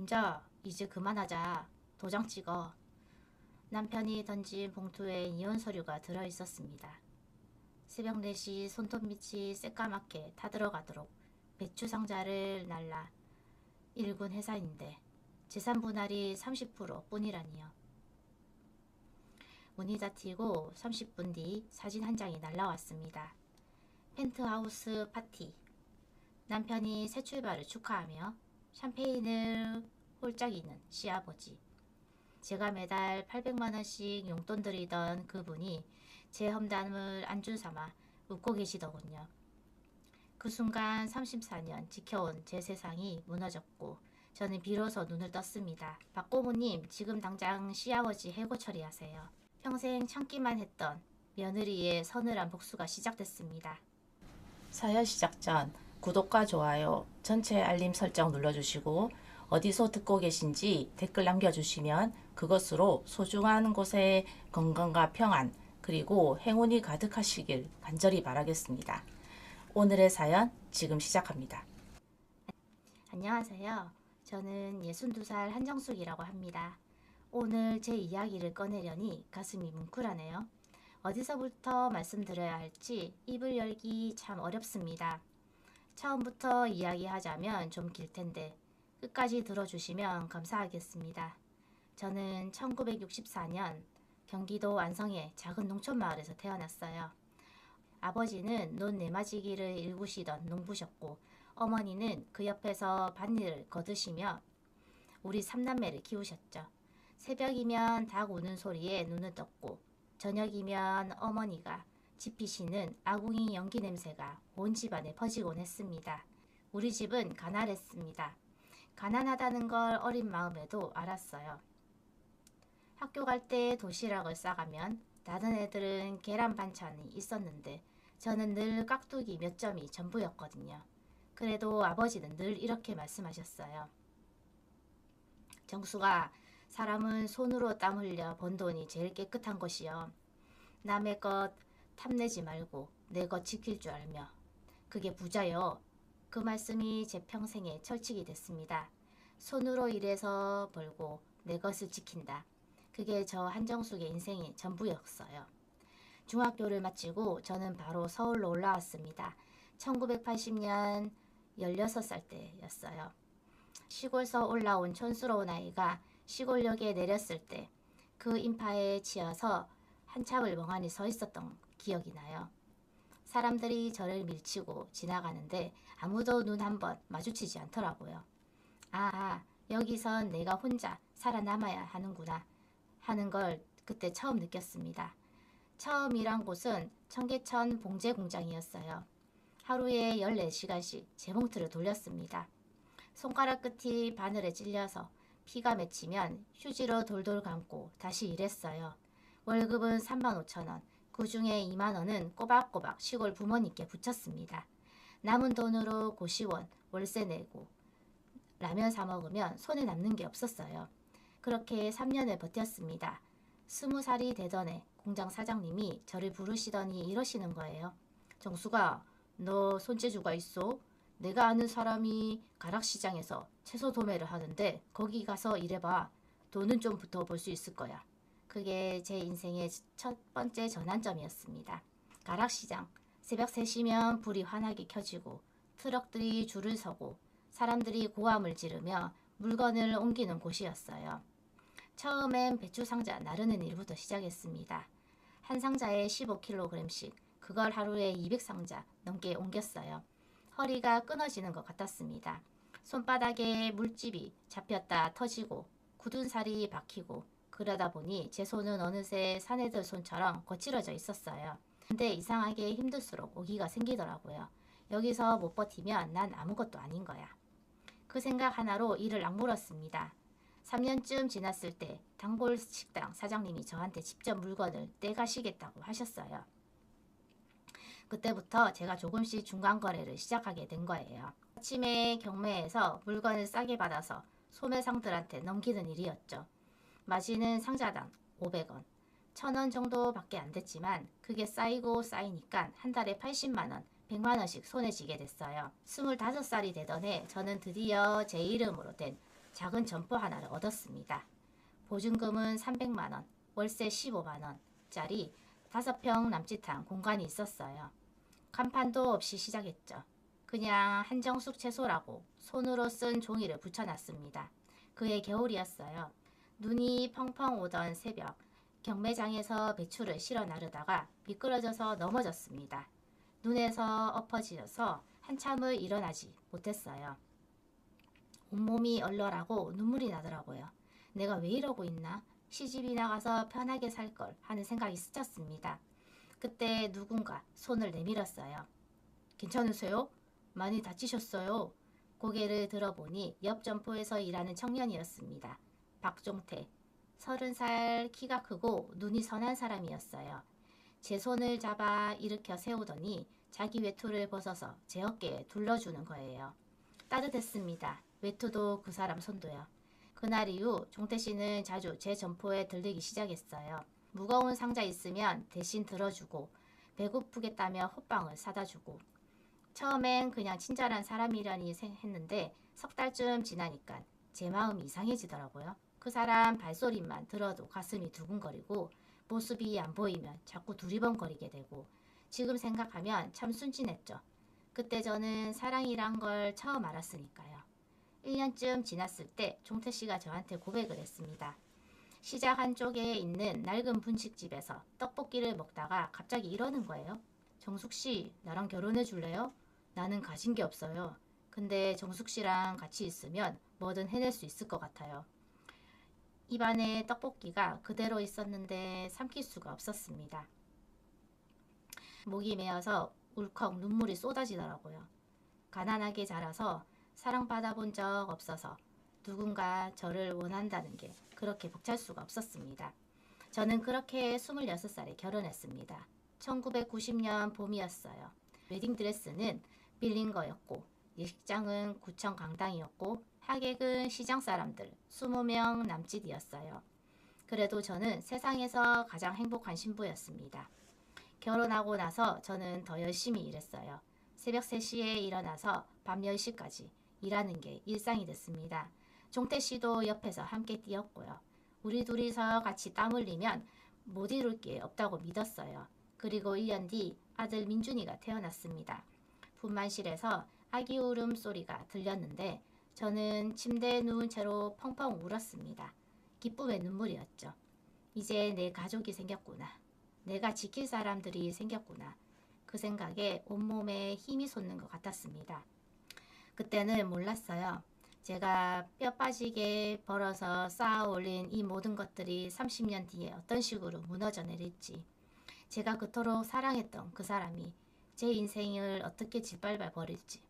임자, 이제 그만하자. 도장 찍어. 남편이 던진 봉투에 이혼 서류가 들어있었습니다. 새벽 4시 손톱 밑이 새까맣게 타들어가도록 배추 상자를 날라 일군 회사인데 재산 분할이 30% 뿐이라니요. 문이 닫히고 30분 뒤 사진 한 장이 날라왔습니다. 펜트하우스 파티. 남편이 새 출발을 축하하며 샴페인을 홀짝이는 시아버지. 제가 매달 800만원씩 용돈 드리던 그분이 제 험담을 안주 삼아 웃고 계시더군요. 그 순간 34년 지켜온 제 세상이 무너졌고 저는 비로소 눈을 떴습니다. 박고모님, 지금 당장 시아버지 해고 처리하세요. 평생 참기만 했던 며느리의 서늘한 복수가 시작됐습니다. 사연 시작 전 구독과 좋아요, 전체 알림 설정 눌러주시고 어디서 듣고 계신지 댓글 남겨주시면 그것으로 소중한 곳에 건강과 평안 그리고 행운이 가득하시길 간절히 바라겠습니다. 오늘의 사연 지금 시작합니다. 안녕하세요. 저는 62살 한정숙이라고 합니다. 오늘 제 이야기를 꺼내려니 가슴이 뭉클하네요. 어디서부터 말씀드려야 할지 입을 열기 참 어렵습니다. 처음부터 이야기하자면 좀 길 텐데 끝까지 들어주시면 감사하겠습니다. 저는 1964년 경기도 안성의 작은 농촌 마을에서 태어났어요. 아버지는 논 내마지기를 일구시던 농부셨고 어머니는 그 옆에서 밭일을 거두시며 우리 3남매를 키우셨죠. 새벽이면 닭 우는 소리에 눈을 떴고 저녁이면 어머니가 지피시는 아궁이 연기 냄새가 온 집안에 퍼지곤 했습니다. 우리 집은 가난했습니다. 가난하다는 걸 어린 마음에도 알았어요. 학교 갈 때 도시락을 싸가면 다른 애들은 계란 반찬이 있었는데 저는 늘 깍두기 몇 점이 전부였거든요. 그래도 아버지는 늘 이렇게 말씀하셨어요. 정수가, 사람은 손으로 땀 흘려 번 돈이 제일 깨끗한 것이요. 남의 것 탐내지 말고 내 것 지킬 줄 알며. 그게 부자요. 그 말씀이 제 평생에 철칙이 됐습니다. 손으로 일해서 벌고 내 것을 지킨다. 그게 저 한정숙의 인생의 전부였어요. 중학교를 마치고 저는 바로 서울로 올라왔습니다. 1980년 16살 때였어요. 시골서 올라온 촌스러운 아이가 시골역에 내렸을 때 그 인파에 치여서 한참을 멍하니 서 있었던 기억이 나요. 사람들이 저를 밀치고 지나가는데 아무도 눈 한번 마주치지 않더라고요. 아, 여기선 내가 혼자 살아남아야 하는구나 하는 걸 그때 처음 느꼈습니다. 처음 일한 곳은 청계천 봉제 공장이었어요. 하루에 14시간씩 재봉틀을 돌렸습니다. 손가락 끝이 바늘에 찔려서 피가 맺히면 휴지로 돌돌 감고 다시 일했어요. 월급은 35,000원, 그 중에 2만원은 꼬박꼬박 시골 부모님께 붙였습니다. 남은 돈으로 고시원, 월세 내고 라면 사 먹으면 손에 남는 게 없었어요. 그렇게 3년을 버텼습니다. 20살이 되던 해 공장 사장님이 저를 부르시더니 이러시는 거예요. 정수가, 너 손재주가 있어? 내가 아는 사람이 가락시장에서 채소 도매를 하는데 거기 가서 일해봐. 돈은 좀 붙어 볼 수 있을 거야. 그게 제 인생의 첫 번째 전환점이었습니다. 가락시장, 새벽 3시면 불이 환하게 켜지고 트럭들이 줄을 서고 사람들이 고함을 지르며 물건을 옮기는 곳이었어요. 처음엔 배추 상자 나르는 일부터 시작했습니다. 한 상자에 15kg씩, 그걸 하루에 200상자 넘게 옮겼어요. 허리가 끊어지는 것 같았습니다. 손바닥에 물집이 잡혔다 터지고 굳은 살이 박히고 그러다 보니 제 손은 어느새 사내들 손처럼 거칠어져 있었어요. 근데 이상하게 힘들수록 오기가 생기더라고요. 여기서 못 버티면 난 아무것도 아닌 거야. 그 생각 하나로 일을 악물었습니다. 3년쯤 지났을 때 단골 식당 사장님이 저한테 직접 물건을 떼가시겠다고 하셨어요. 그때부터 제가 조금씩 중간 거래를 시작하게 된 거예요. 아침에 경매에서 물건을 싸게 받아서 소매상들한테 넘기는 일이었죠. 마진은 상자당 500원, 1000원 정도밖에 안 됐지만 그게 쌓이고 쌓이니까 한 달에 80만원, 100만원씩 손에 쥐게 됐어요. 25살이 되던 해 저는 드디어 제 이름으로 된 작은 점포 하나를 얻었습니다. 보증금은 300만원, 월세 15만원짜리 5평 남짓한 공간이 있었어요. 간판도 없이 시작했죠. 그냥 한정숙 채소라고 손으로 쓴 종이를 붙여놨습니다. 그해 겨울이었어요. 눈이 펑펑 오던 새벽, 경매장에서 배추를 실어 나르다가 미끄러져서 넘어졌습니다. 눈에서 엎어지어서 한참을 일어나지 못했어요. 온몸이 얼얼하고 눈물이 나더라고요. 내가 왜 이러고 있나? 시집이 나가서 편하게 살 걸 하는 생각이 스쳤습니다. 그때 누군가 손을 내밀었어요. 괜찮으세요? 많이 다치셨어요? 고개를 들어보니 옆 점포에서 일하는 청년이었습니다. 박종태. 30살, 키가 크고 눈이 선한 사람이었어요. 제 손을 잡아 일으켜 세우더니 자기 외투를 벗어서 제 어깨에 둘러주는 거예요. 따뜻했습니다. 외투도 그 사람 손도요. 그날 이후 종태 씨는 자주 제 점포에 들르기 시작했어요. 무거운 상자 있으면 대신 들어주고 배고프겠다며 호빵을 사다 주고 처음엔 그냥 친절한 사람이라니 했는데 석 달쯤 지나니까 제 마음이 이상해지더라고요. 그 사람 발소리만 들어도 가슴이 두근거리고 모습이 안 보이면 자꾸 두리번거리게 되고 지금 생각하면 참 순진했죠. 그때 저는 사랑이란 걸 처음 알았으니까요. 1년쯤 지났을 때 종태 씨가 저한테 고백을 했습니다. 시장 한쪽에 있는 낡은 분식집에서 떡볶이를 먹다가 갑자기 이러는 거예요. 정숙 씨, 나랑 결혼해 줄래요? 나는 가진 게 없어요. 근데 정숙 씨랑 같이 있으면 뭐든 해낼 수 있을 것 같아요. 입안에 떡볶이가 그대로 있었는데 삼킬 수가 없었습니다. 목이 메어서 울컥 눈물이 쏟아지더라고요. 가난하게 자라서 사랑받아 본 적 없어서 누군가 저를 원한다는 게 그렇게 벅찰 수가 없었습니다. 저는 그렇게 26살에 결혼했습니다. 1990년 봄이었어요. 웨딩드레스는 빌린 거였고 예식장은 구청 강당이었고 하객은 시장 사람들 20명 남짓이었어요. 그래도 저는 세상에서 가장 행복한 신부였습니다. 결혼하고 나서 저는 더 열심히 일했어요. 새벽 3시에 일어나서 밤 10시까지 일하는 게 일상이 됐습니다. 종태 씨도 옆에서 함께 뛰었고요. 우리 둘이서 같이 땀 흘리면 못 이룰 게 없다고 믿었어요. 그리고 1년 뒤 아들 민준이가 태어났습니다. 분만실에서 아기 울음소리가 들렸는데 저는 침대에 누운 채로 펑펑 울었습니다. 기쁨의 눈물이었죠. 이제 내 가족이 생겼구나. 내가 지킬 사람들이 생겼구나. 그 생각에 온몸에 힘이 솟는 것 같았습니다. 그때는 몰랐어요. 제가 뼈 빠지게 벌어서 쌓아 올린 이 모든 것들이 30년 뒤에 어떤 식으로 무너져 내릴지. 제가 그토록 사랑했던 그 사람이 제 인생을 어떻게 짓밟아 버릴지.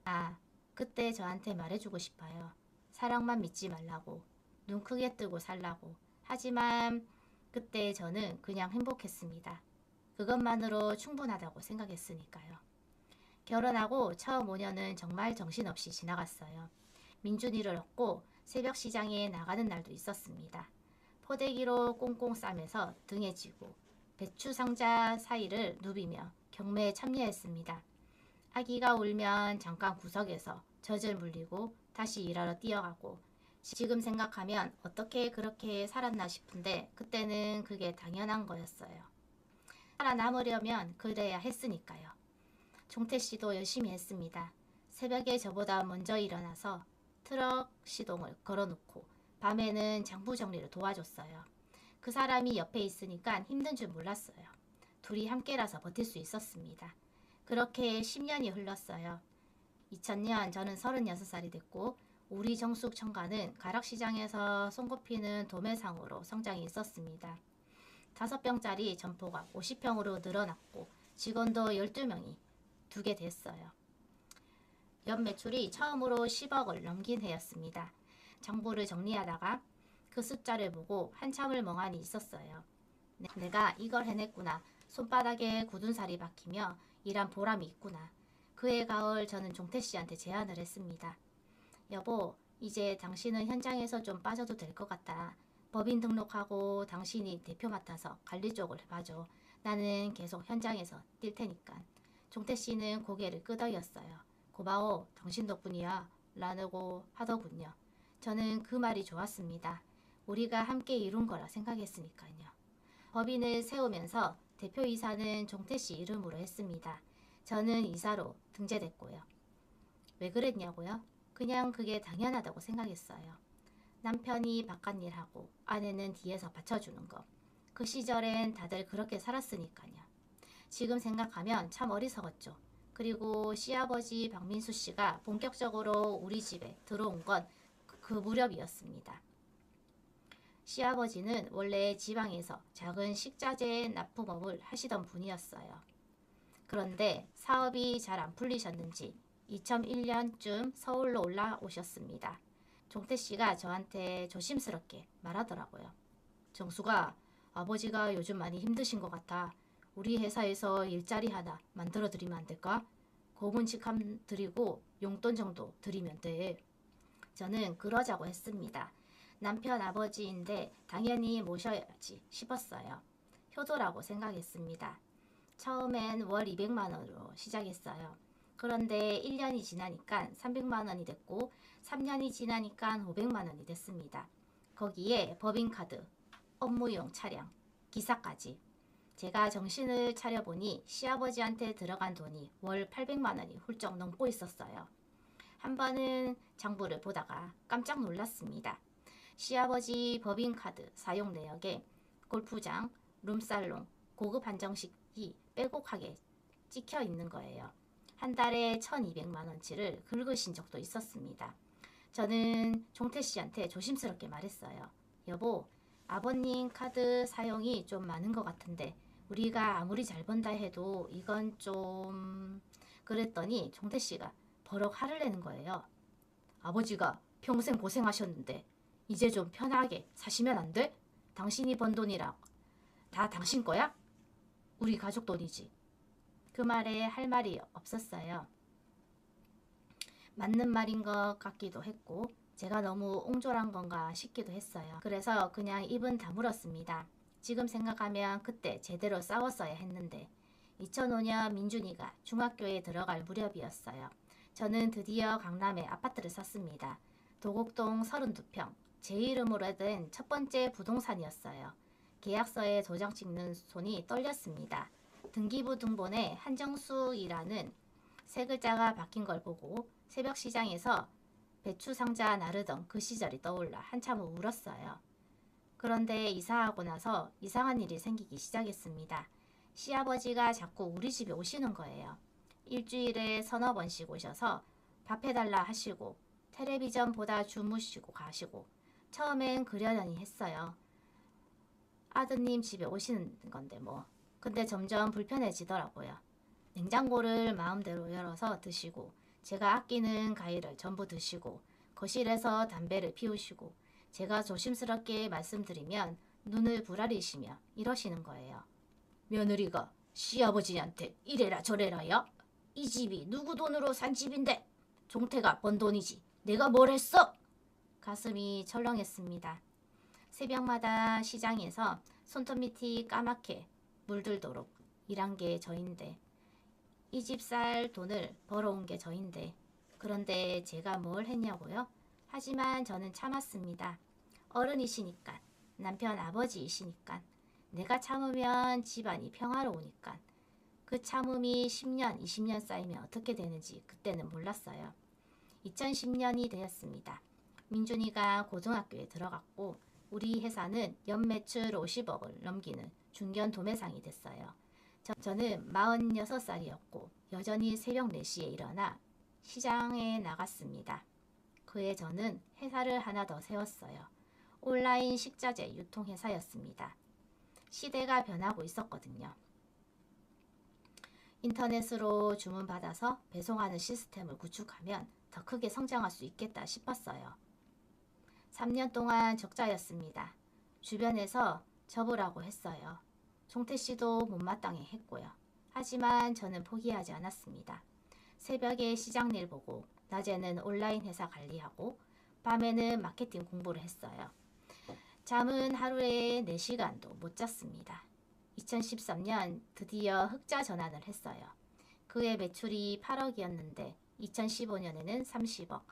아, 그때 저한테 말해주고 싶어요. 사랑만 믿지 말라고. 눈 크게 뜨고 살라고. 하지만 그때 저는 그냥 행복했습니다. 그것만으로 충분하다고 생각했으니까요. 결혼하고 처음 5년은 정말 정신없이 지나갔어요. 민준이를 얻고 새벽 시장에 나가는 날도 있었습니다. 포대기로 꽁꽁 싸매서 등에 지고 배추 상자 사이를 누비며 경매에 참여했습니다. 아기가 울면 잠깐 구석에서 젖을 물리고 다시 일하러 뛰어가고 지금 생각하면 어떻게 그렇게 살았나 싶은데 그때는 그게 당연한 거였어요. 살아남으려면 그래야 했으니까요. 종태 씨도 열심히 했습니다. 새벽에 저보다 먼저 일어나서 트럭 시동을 걸어놓고 밤에는 장부 정리를 도와줬어요. 그 사람이 옆에 있으니까 힘든 줄 몰랐어요. 둘이 함께라서 버틸 수 있었습니다. 그렇게 10년이 흘렀어요. 2000년 저는 36살이 됐고 우리 정숙 청가는 가락시장에서 손꼽히는 도매상으로 성장이 있었습니다. 5병짜리 점포가 50평으로 늘어났고 직원도 12명이 두게 됐어요. 연 매출이 처음으로 10억을 넘긴 해였습니다. 정보를 정리하다가 그 숫자를 보고 한참을 멍하니 있었어요. 내가 이걸 해냈구나. 손바닥에 굳은 살이 박히며 일한 보람이 있구나. 그해 가을 저는 종태 씨한테 제안을 했습니다. 여보, 이제 당신은 현장에서 좀 빠져도 될 것 같다. 법인 등록하고 당신이 대표 맡아서 관리 쪽을 해봐줘. 나는 계속 현장에서 뛸 테니까. 종태 씨는 고개를 끄덕였어요. 고마워, 당신 덕분이야. 라고 하더군요. 저는 그 말이 좋았습니다. 우리가 함께 이룬 거라 생각했으니까요. 법인을 세우면서 대표이사는 종태씨 이름으로 했습니다. 저는 이사로 등재됐고요. 왜 그랬냐고요? 그냥 그게 당연하다고 생각했어요. 남편이 바깥일하고 아내는 뒤에서 받쳐주는 거. 그 시절엔 다들 그렇게 살았으니까요. 지금 생각하면 참 어리석었죠. 그리고 시아버지 박민수 씨가 본격적으로 우리 집에 들어온 건 그 무렵이었습니다. 시아버지는 원래 지방에서 작은 식자재 납품업을 하시던 분이었어요. 그런데 사업이 잘 안 풀리셨는지 2001년쯤 서울로 올라오셨습니다. 종태 씨가 저한테 조심스럽게 말하더라고요. 정수가, 아버지가 요즘 많이 힘드신 것 같아. 우리 회사에서 일자리 하나 만들어 드리면 안 될까? 고문직함 드리고 용돈 정도 드리면 돼. 저는 그러자고 했습니다. 남편 아버지인데 당연히 모셔야지 싶었어요. 효도라고 생각했습니다. 처음엔 월 200만 원으로 시작했어요. 그런데 1년이 지나니까 300만 원이 됐고 3년이 지나니까 500만 원이 됐습니다. 거기에 법인카드, 업무용 차량, 기사까지. 제가 정신을 차려보니 시아버지한테 들어간 돈이 월 800만 원이 훌쩍 넘고 있었어요. 한 번은 장부를 보다가 깜짝 놀랐습니다. 시아버지 법인카드 사용 내역에 골프장, 룸살롱, 고급 한정식이 빼곡하게 찍혀 있는 거예요. 한 달에 1200만 원치를 긁으신 적도 있었습니다. 저는 종태 씨한테 조심스럽게 말했어요. 여보, 아버님 카드 사용이 좀 많은 것 같은데 우리가 아무리 잘 번다 해도 이건 좀... 그랬더니 종태 씨가 버럭 화를 내는 거예요. 아버지가 평생 고생하셨는데 이제 좀 편하게 사시면 안 돼? 당신이 번 돈이랑 다 당신 거야? 우리 가족 돈이지. 그 말에 할 말이 없었어요. 맞는 말인 것 같기도 했고 제가 너무 옹졸한 건가 싶기도 했어요. 그래서 그냥 입은 다물었습니다. 지금 생각하면 그때 제대로 싸웠어야 했는데 2005년 민준이가 중학교에 들어갈 무렵이었어요. 저는 드디어 강남에 아파트를 샀습니다. 도곡동 32평, 제 이름으로 된 첫 번째 부동산이었어요. 계약서에 도장 찍는 손이 떨렸습니다. 등기부 등본에 한정수이라는 세 글자가 박힌 걸 보고 새벽 시장에서 배추 상자 나르던 그 시절이 떠올라 한참을 울었어요. 그런데 이사하고 나서 이상한 일이 생기기 시작했습니다. 시아버지가 자꾸 우리 집에 오시는 거예요. 일주일에 서너 번씩 오셔서 밥 해달라 하시고 텔레비전 보다 주무시고 가시고 처음엔 그러려니 했어요. 아드님 집에 오시는 건데 뭐. 근데 점점 불편해지더라고요. 냉장고를 마음대로 열어서 드시고 제가 아끼는 과일을 전부 드시고 거실에서 담배를 피우시고 제가 조심스럽게 말씀드리면 눈을 부라리시며 이러시는 거예요. 며느리가 시아버지한테 이래라 저래라야? 이 집이 누구 돈으로 산 집인데? 종태가 번 돈이지. 내가 뭘 했어? 가슴이 철렁했습니다. 새벽마다 시장에서 손톱 밑이 까맣게 물들도록 일한 게 저인데 이 집 살 돈을 벌어온 게 저인데 그런데 제가 뭘 했냐고요? 하지만 저는 참았습니다. 어른이시니까 남편 아버지이시니까 내가 참으면 집안이 평화로우니까 그 참음이 10년 20년 쌓이면 어떻게 되는지 그때는 몰랐어요. 2010년이 되었습니다. 민준이가 고등학교에 들어갔고 우리 회사는 연매출 50억을 넘기는 중견 도매상이 됐어요. 저는 46살이었고 여전히 새벽 4시에 일어나 시장에 나갔습니다. 그해 저는 회사를 하나 더 세웠어요. 온라인 식자재 유통회사였습니다. 시대가 변하고 있었거든요. 인터넷으로 주문받아서 배송하는 시스템을 구축하면 더 크게 성장할 수 있겠다 싶었어요. 3년 동안 적자였습니다. 주변에서 접으라고 했어요. 종태 씨도 못마땅해 했고요. 하지만 저는 포기하지 않았습니다. 새벽에 시장 일 보고 낮에는 온라인 회사 관리하고 밤에는 마케팅 공부를 했어요. 잠은 하루에 4시간도 못 잤습니다. 2013년 드디어 흑자 전환을 했어요. 그해 매출이 8억이었는데 2015년에는 30억,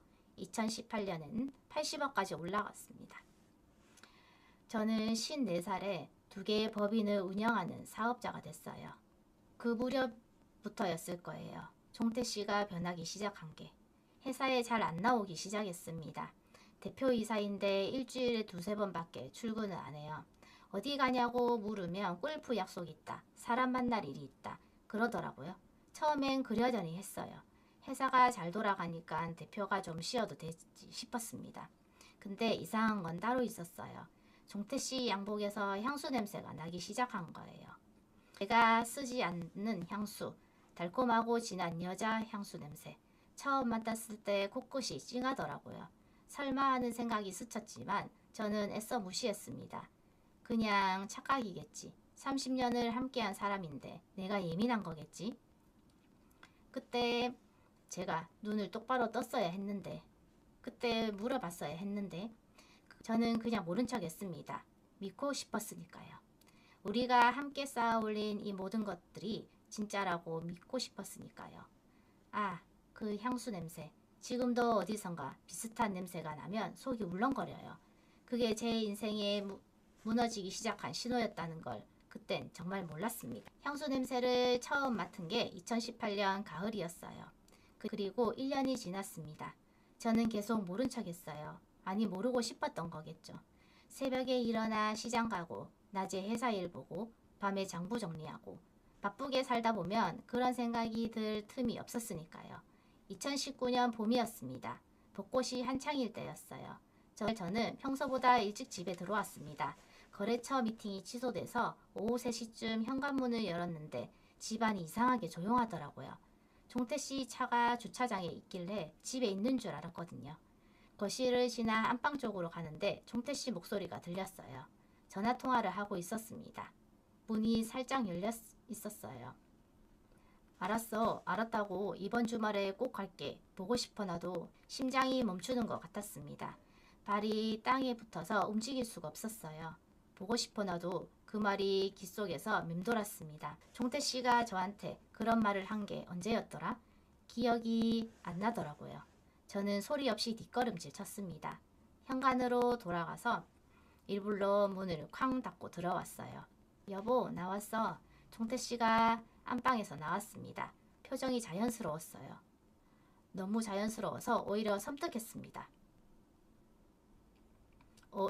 2018년엔 80억까지 올라갔습니다. 저는 54살에 2개의 법인을 운영하는 사업자가 됐어요. 그 무렵부터였을 거예요. 종태씨가 변하기 시작한 게. 회사에 잘 안 나오기 시작했습니다. 대표이사인데 일주일에 2-3번밖에 출근을 안 해요. 어디 가냐고 물으면 골프 약속 있다, 사람 만날 일이 있다 그러더라고요. 처음엔 그러려니 했어요. 회사가 잘 돌아가니까 대표가 좀 쉬어도 되지 싶었습니다. 근데 이상한 건 따로 있었어요. 종태씨 양복에서 향수 냄새가 나기 시작한 거예요. 제가 쓰지 않는 향수, 달콤하고 진한 여자 향수 냄새. 처음 맡았을 때 코끝이 찡하더라고요. 설마 하는 생각이 스쳤지만 저는 애써 무시했습니다. 그냥 착각이겠지. 30년을 함께한 사람인데 내가 예민한 거겠지. 그때 제가 눈을 똑바로 떴어야 했는데, 그때 물어봤어야 했는데 저는 그냥 모른 척 했습니다. 믿고 싶었으니까요. 우리가 함께 쌓아 올린 이 모든 것들이 진짜라고 믿고 싶었으니까요. 아, 그 향수 냄새. 지금도 어디선가 비슷한 냄새가 나면 속이 울렁거려요. 그게 제 인생에 무너지기 시작한 신호였다는 걸 그땐 정말 몰랐습니다. 향수 냄새를 처음 맡은 게 2018년 가을이었어요. 그리고 1년이 지났습니다. 저는 계속 모른 척 했어요. 아니, 모르고 싶었던 거겠죠. 새벽에 일어나 시장 가고 낮에 회사 일 보고 밤에 장부 정리하고 바쁘게 살다 보면 그런 생각이 들 틈이 없었으니까요. 2019년 봄이었습니다. 벚꽃이 한창일 때였어요. 저는 평소보다 일찍 집에 들어왔습니다. 거래처 미팅이 취소돼서 오후 3시쯤 현관문을 열었는데 집안이 이상하게 조용하더라고요. 종태씨 차가 주차장에 있길래 집에 있는 줄 알았거든요. 거실을 지나 안방 쪽으로 가는데 종태씨 목소리가 들렸어요. 전화통화를 하고 있었습니다. 문이 살짝 열려 있었어요. 알았어, 알았다고. 이번 주말에 꼭 갈게. 보고 싶어. 나도. 심장이 멈추는 것 같았습니다. 발이 땅에 붙어서 움직일 수가 없었어요. 보고 싶어. 나도. 그 말이 귓속에서 맴돌았습니다. 종태씨가 저한테 그런 말을 한 게 언제였더라? 기억이 안 나더라고요. 저는 소리 없이 뒷걸음질 쳤습니다. 현관으로 돌아가서 일부러 문을 쾅 닫고 들어왔어요. 여보, 나왔어. 종태씨가 안방에서 나왔습니다. 표정이 자연스러웠어요. 너무 자연스러워서 오히려 섬뜩했습니다.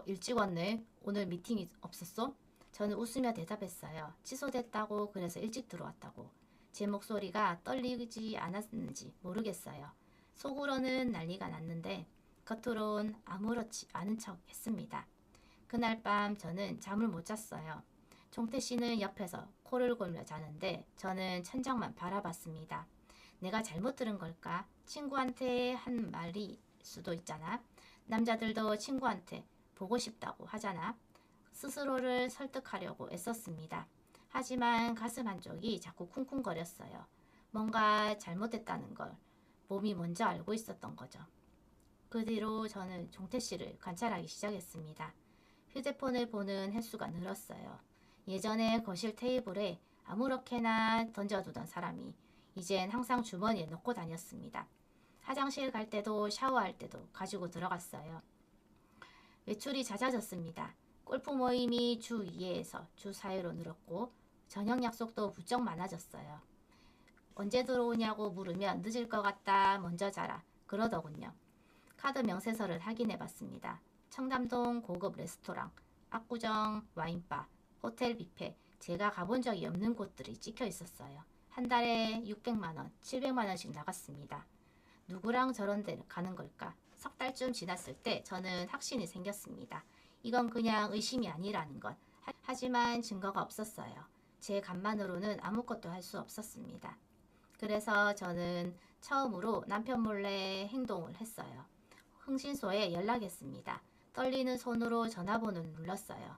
일찍 왔네. 오늘 미팅이 없었어? 저는 웃으며 대답했어요. 취소됐다고. 그래서 일찍 들어왔다고. 제 목소리가 떨리지 않았는지 모르겠어요. 속으로는 난리가 났는데 겉으론 아무렇지 않은 척 했습니다. 그날 밤 저는 잠을 못 잤어요. 종태씨는 옆에서 코를 골며 자는데 저는 천장만 바라봤습니다. 내가 잘못 들은 걸까? 친구한테 한 말일 수도 있잖아. 남자들도 친구한테 보고 싶다고 하잖아. 스스로를 설득하려고 애썼습니다. 하지만 가슴 한쪽이 자꾸 쿵쿵거렸어요. 뭔가 잘못됐다는 걸 몸이 먼저 알고 있었던 거죠. 그 뒤로 저는 종태씨를 관찰하기 시작했습니다. 휴대폰을 보는 횟수가 늘었어요. 예전에 거실 테이블에 아무렇게나 던져두던 사람이 이젠 항상 주머니에 넣고 다녔습니다. 화장실 갈 때도 샤워할 때도 가지고 들어갔어요. 외출이 잦아졌습니다. 골프 모임이 주 2회에서 주 4회로 늘었고 저녁 약속도 부쩍 많아졌어요. 언제 들어오냐고 물으면 늦을 것 같다, 먼저 자라 그러더군요. 카드 명세서를 확인해 봤습니다. 청담동 고급 레스토랑, 압구정 와인바, 호텔 뷔페, 제가 가본 적이 없는 곳들이 찍혀 있었어요. 한 달에 600만원, 700만원씩 나갔습니다. 누구랑 저런 데 가는 걸까? 석 달쯤 지났을 때 저는 확신이 생겼습니다. 이건 그냥 의심이 아니라는 것. 하지만 증거가 없었어요. 제 간만으로는 아무것도 할 수 없었습니다. 그래서 저는 처음으로 남편 몰래 행동을 했어요. 흥신소에 연락했습니다. 떨리는 손으로 전화번호를 눌렀어요.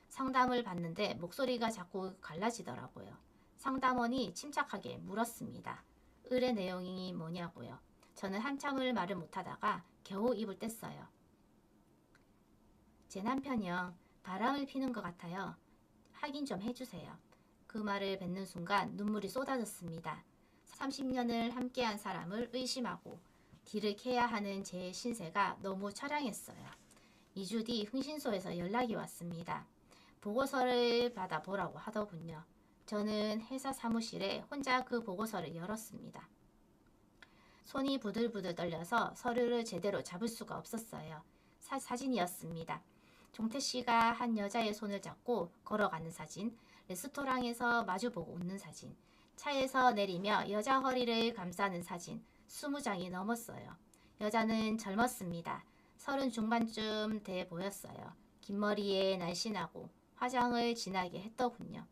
상담을 받는데 목소리가 자꾸 갈라지더라고요. 상담원이 침착하게 물었습니다. 의뢰 내용이 뭐냐고요. 저는 한참을 말을 못하다가 겨우 입을 뗐어요. 제 남편이요. 바람을 피는 것 같아요. 확인 좀 해주세요. 그 말을 뱉는 순간 눈물이 쏟아졌습니다. 30년을 함께한 사람을 의심하고 딜을 캐야 하는 제 신세가 너무 처량했어요. 2주 뒤 흥신소에서 연락이 왔습니다. 보고서를 받아보라고 하더군요. 저는 회사 사무실에 혼자 그 보고서를 열었습니다. 손이 부들부들 떨려서 서류를 제대로 잡을 수가 없었어요. 사진이었습니다. 종태씨가 한 여자의 손을 잡고 걸어가는 사진, 레스토랑에서 마주보고 웃는 사진, 차에서 내리며 여자 허리를 감싸는 사진, 20장이 넘었어요. 여자는 젊었습니다. 30 중반쯤 돼 보였어요. 긴 머리에 날씬하고 화장을 진하게 했더군요.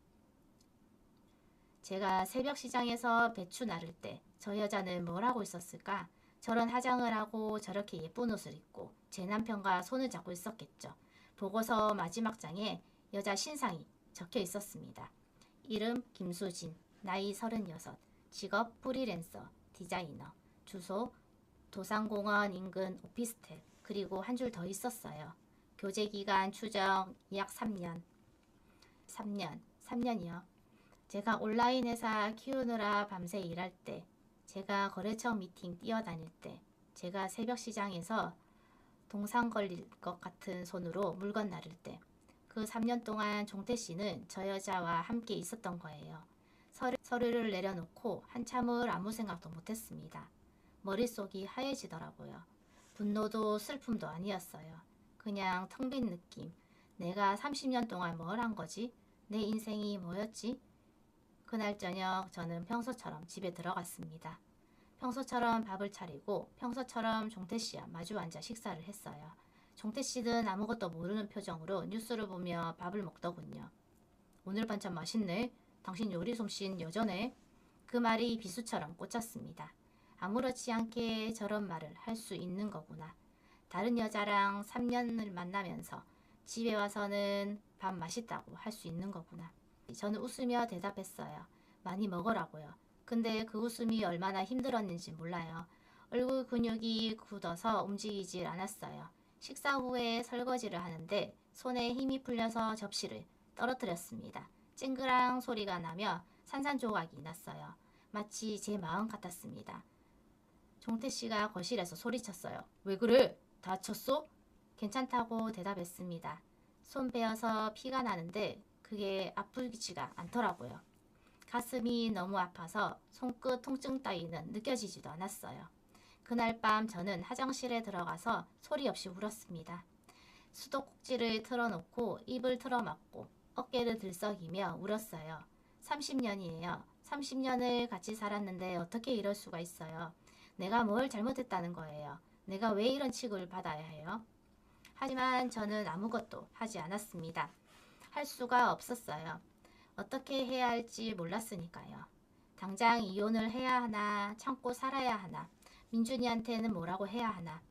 제가 새벽 시장에서 배추 나를 때 저 여자는 뭘 하고 있었을까? 저런 화장을 하고 저렇게 예쁜 옷을 입고 제 남편과 손을 잡고 있었겠죠. 보고서 마지막 장에 여자 신상이 적혀 있었습니다. 이름 김수진, 나이 36, 직업 프리랜서, 디자이너, 주소 도산공원 인근 오피스텔, 그리고 한 줄 더 있었어요. 교제기간 추정 약 3년. 3년이요. 제가 온라인 회사 키우느라 밤새 일할 때, 제가 거래처 미팅 뛰어다닐 때, 제가 새벽 시장에서 동상 걸릴 것 같은 손으로 물건 나를 때, 그 3년 동안 종태씨는 저 여자와 함께 있었던 거예요. 서류를 내려놓고 한참을 아무 생각도 못했습니다. 머릿속이 하얘지더라고요. 분노도 슬픔도 아니었어요. 그냥 텅 빈 느낌. 내가 30년 동안 뭘 한 거지? 내 인생이 뭐였지? 그날 저녁 저는 평소처럼 집에 들어갔습니다. 평소처럼 밥을 차리고 평소처럼 종태씨와 마주 앉아 식사를 했어요. 종태씨는 아무것도 모르는 표정으로 뉴스를 보며 밥을 먹더군요. 오늘 반찬 맛있네. 당신 요리 솜씨는 여전해. 그 말이 비수처럼 꽂혔습니다. 아무렇지 않게 저런 말을 할 수 있는 거구나. 다른 여자랑 3년을 만나면서 집에 와서는 밥 맛있다고 할 수 있는 거구나. 저는 웃으며 대답했어요. 많이 먹으라고요. 근데 그 웃음이 얼마나 힘들었는지 몰라요. 얼굴 근육이 굳어서 움직이질 않았어요. 식사 후에 설거지를 하는데 손에 힘이 풀려서 접시를 떨어뜨렸습니다. 쨍그랑 소리가 나며 산산조각이 났어요. 마치 제 마음 같았습니다. 종태씨가 거실에서 소리쳤어요. 왜 그래? 다쳤어? 괜찮다고 대답했습니다. 손 베어서 피가 나는데 그게 아프지가 않더라고요. 가슴이 너무 아파서 손끝 통증 따위는 느껴지지도 않았어요. 그날 밤 저는 화장실에 들어가서 소리 없이 울었습니다. 수도꼭지를 틀어놓고 입을 틀어막고 어깨를 들썩이며 울었어요. 30년이에요. 30년을 같이 살았는데 어떻게 이럴 수가 있어요. 내가 뭘 잘못했다는 거예요. 내가 왜 이런 취급을 받아야 해요? 하지만 저는 아무것도 하지 않았습니다. 할 수가 없었어요. 어떻게 해야 할지 몰랐으니까요. 당장 이혼을 해야 하나, 참고 살아야 하나, 민준이한테는 뭐라고 해야 하나.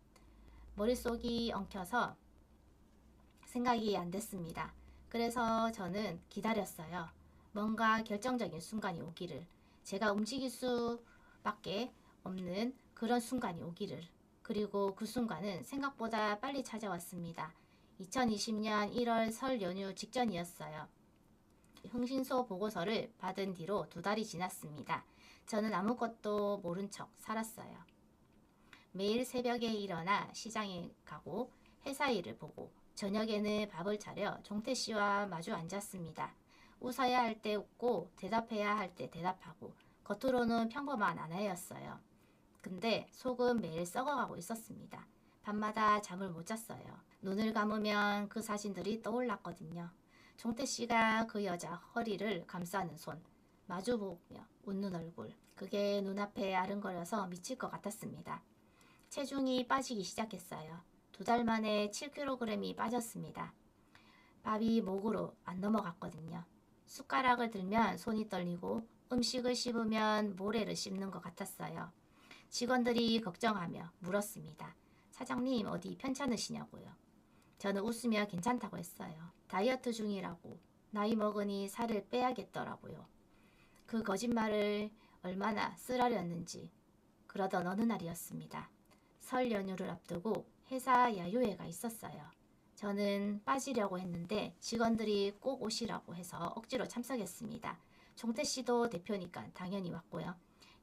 머릿속이 엉켜서 생각이 안 됐습니다. 그래서 저는 기다렸어요. 뭔가 결정적인 순간이 오기를, 제가 움직일 수밖에 없는 그런 순간이 오기를. 그리고 그 순간은 생각보다 빨리 찾아왔습니다. 2020년 1월 설 연휴 직전이었어요. 흥신소 보고서를 받은 뒤로 2달이 지났습니다. 저는 아무것도 모른 척 살았어요. 매일 새벽에 일어나 시장에 가고 회사 일을 보고 저녁에는 밥을 차려 종태씨와 마주 앉았습니다. 웃어야 할 때 웃고 대답해야 할 때 대답하고 겉으로는 평범한 아내였어요. 근데 속은 매일 썩어가고 있었습니다. 밤마다 잠을 못 잤어요. 눈을 감으면 그 사진들이 떠올랐거든요. 종태씨가 그 여자 허리를 감싸는 손, 마주보며 웃는 얼굴, 그게 눈앞에 아른거려서 미칠 것 같았습니다. 체중이 빠지기 시작했어요. 2달 만에 7kg이 빠졌습니다. 밥이 목으로 안 넘어갔거든요. 숟가락을 들면 손이 떨리고 음식을 씹으면 모래를 씹는 것 같았어요. 직원들이 걱정하며 물었습니다. 사장님 어디 편찮으시냐고요. 저는 웃으며 괜찮다고 했어요. 다이어트 중이라고, 나이 먹으니 살을 빼야겠더라고요. 그 거짓말을 얼마나 쓰라렸는지 그러던 어느 날이었습니다. 설 연휴를 앞두고 회사 야유회가 있었어요. 저는 빠지려고 했는데 직원들이 꼭 오시라고 해서 억지로 참석했습니다. 종태씨도 대표니까 당연히 왔고요.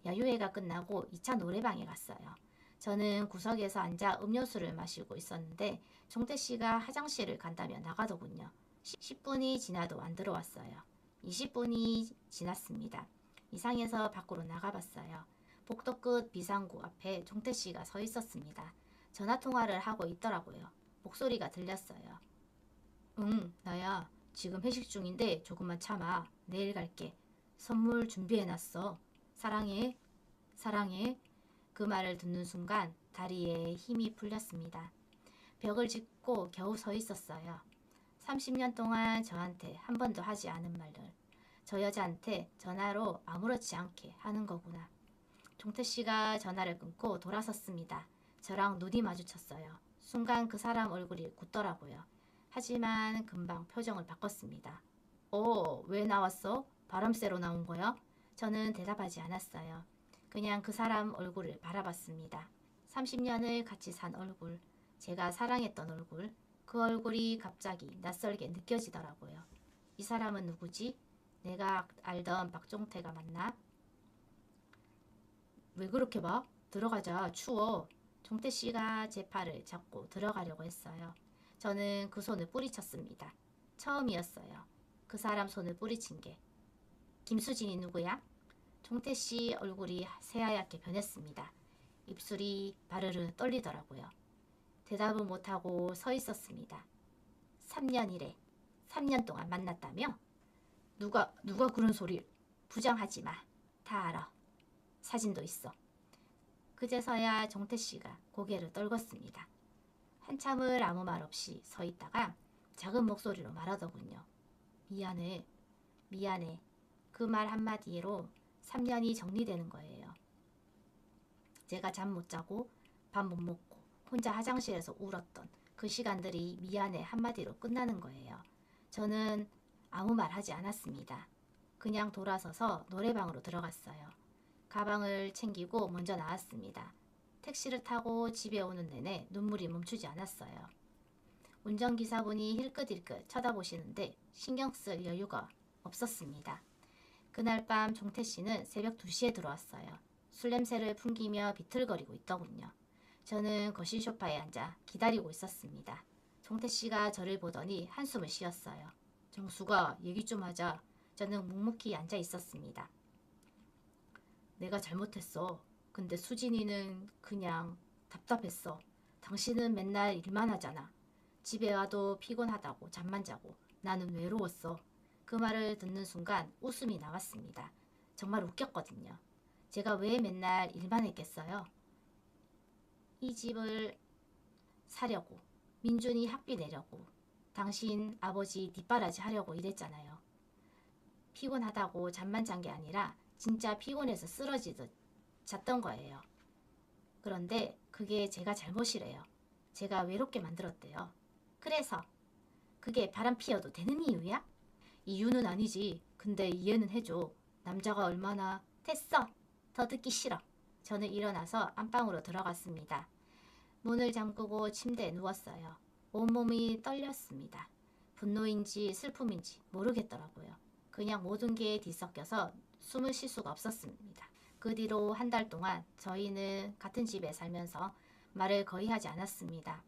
야유회가 끝나고 2차 노래방에 갔어요. 저는 구석에서 앉아 음료수를 마시고 있었는데 종태씨가 화장실을 간다며 나가더군요. 10분이 지나도 안 들어왔어요. 20분이 지났습니다. 이상해서 밖으로 나가봤어요. 복도 끝 비상구 앞에 종태씨가 서 있었습니다. 전화통화를 하고 있더라고요. 목소리가 들렸어요. 응, 나야. 지금 회식 중인데 조금만 참아. 내일 갈게. 선물 준비해놨어. 사랑해. 사랑해. 그 말을 듣는 순간 다리에 힘이 풀렸습니다. 벽을 짚고 겨우 서 있었어요. 30년 동안 저한테 한 번도 하지 않은 말을 저 여자한테 전화로 아무렇지 않게 하는 거구나. 종태씨가 전화를 끊고 돌아섰습니다. 저랑 눈이 마주쳤어요. 순간 그 사람 얼굴이 굳더라고요. 하지만 금방 표정을 바꿨습니다. 왜 나왔어? 바람 쐬러 나온 거야? 저는 대답하지 않았어요. 그냥 그 사람 얼굴을 바라봤습니다. 30년을 같이 산 얼굴, 제가 사랑했던 얼굴, 그 얼굴이 갑자기 낯설게 느껴지더라고요. 이 사람은 누구지? 내가 알던 박종태가 맞나? 왜 그렇게 봐? 들어가자. 추워. 종태씨가 제 팔을 잡고 들어가려고 했어요. 저는 그 손을 뿌리쳤습니다. 처음이었어요. 그 사람 손을 뿌리친 게. 김수진이 누구야? 종태씨 얼굴이 새하얗게 변했습니다. 입술이 바르르 떨리더라고요. 대답을 못하고 서 있었습니다. 3년이래. 3년 동안 만났다며? 누가 그런 소리를. 부정하지 마. 다 알아. 사진도 있어. 그제서야 종태씨가 고개를 떨궜습니다. 한참을 아무 말 없이 서 있다가 작은 목소리로 말하더군요. 미안해. 미안해. 그 말 한마디로 3년이 정리되는 거예요. 제가 잠 못 자고 밥 못 먹고 혼자 화장실에서 울었던 그 시간들이 미안해 한마디로 끝나는 거예요. 저는 아무 말 하지 않았습니다. 그냥 돌아서서 노래방으로 들어갔어요. 가방을 챙기고 먼저 나왔습니다. 택시를 타고 집에 오는 내내 눈물이 멈추지 않았어요. 운전기사분이 힐끗힐끗 쳐다보시는데 신경 쓸 여유가 없었습니다. 그날 밤 종태씨는 새벽 2시에 들어왔어요. 술 냄새를 풍기며 비틀거리고 있더군요. 저는 거실 소파에 앉아 기다리고 있었습니다. 종태씨가 저를 보더니 한숨을 쉬었어요. 정수가 얘기 좀 하자. 저는 묵묵히 앉아 있었습니다. 내가 잘못했어. 근데 수진이는 그냥 답답했어. 당신은 맨날 일만 하잖아. 집에 와도 피곤하다고 잠만 자고 나는 외로웠어. 그 말을 듣는 순간 웃음이 나왔습니다. 정말 웃겼거든요. 제가 왜 맨날 일만 했겠어요? 이 집을 사려고, 민준이 학비 내려고, 당신 아버지 뒷바라지 하려고 일했잖아요. 피곤하다고 잠만 잔 게 아니라 진짜 피곤해서 쓰러지듯 잤던 거예요. 그런데 그게 제가 잘못이래요. 제가 외롭게 만들었대요. 그래서 그게 바람 피워도 되는 이유야? 이유는 아니지. 근데 이해는 해줘. 남자가 얼마나... 됐어. 더 듣기 싫어. 저는 일어나서 안방으로 들어갔습니다. 문을 잠그고 침대에 누웠어요. 온몸이 떨렸습니다. 분노인지 슬픔인지 모르겠더라고요. 그냥 모든 게 뒤섞여서 숨을 쉴 수가 없었습니다. 그 뒤로 한 달 동안 저희는 같은 집에 살면서 말을 거의 하지 않았습니다.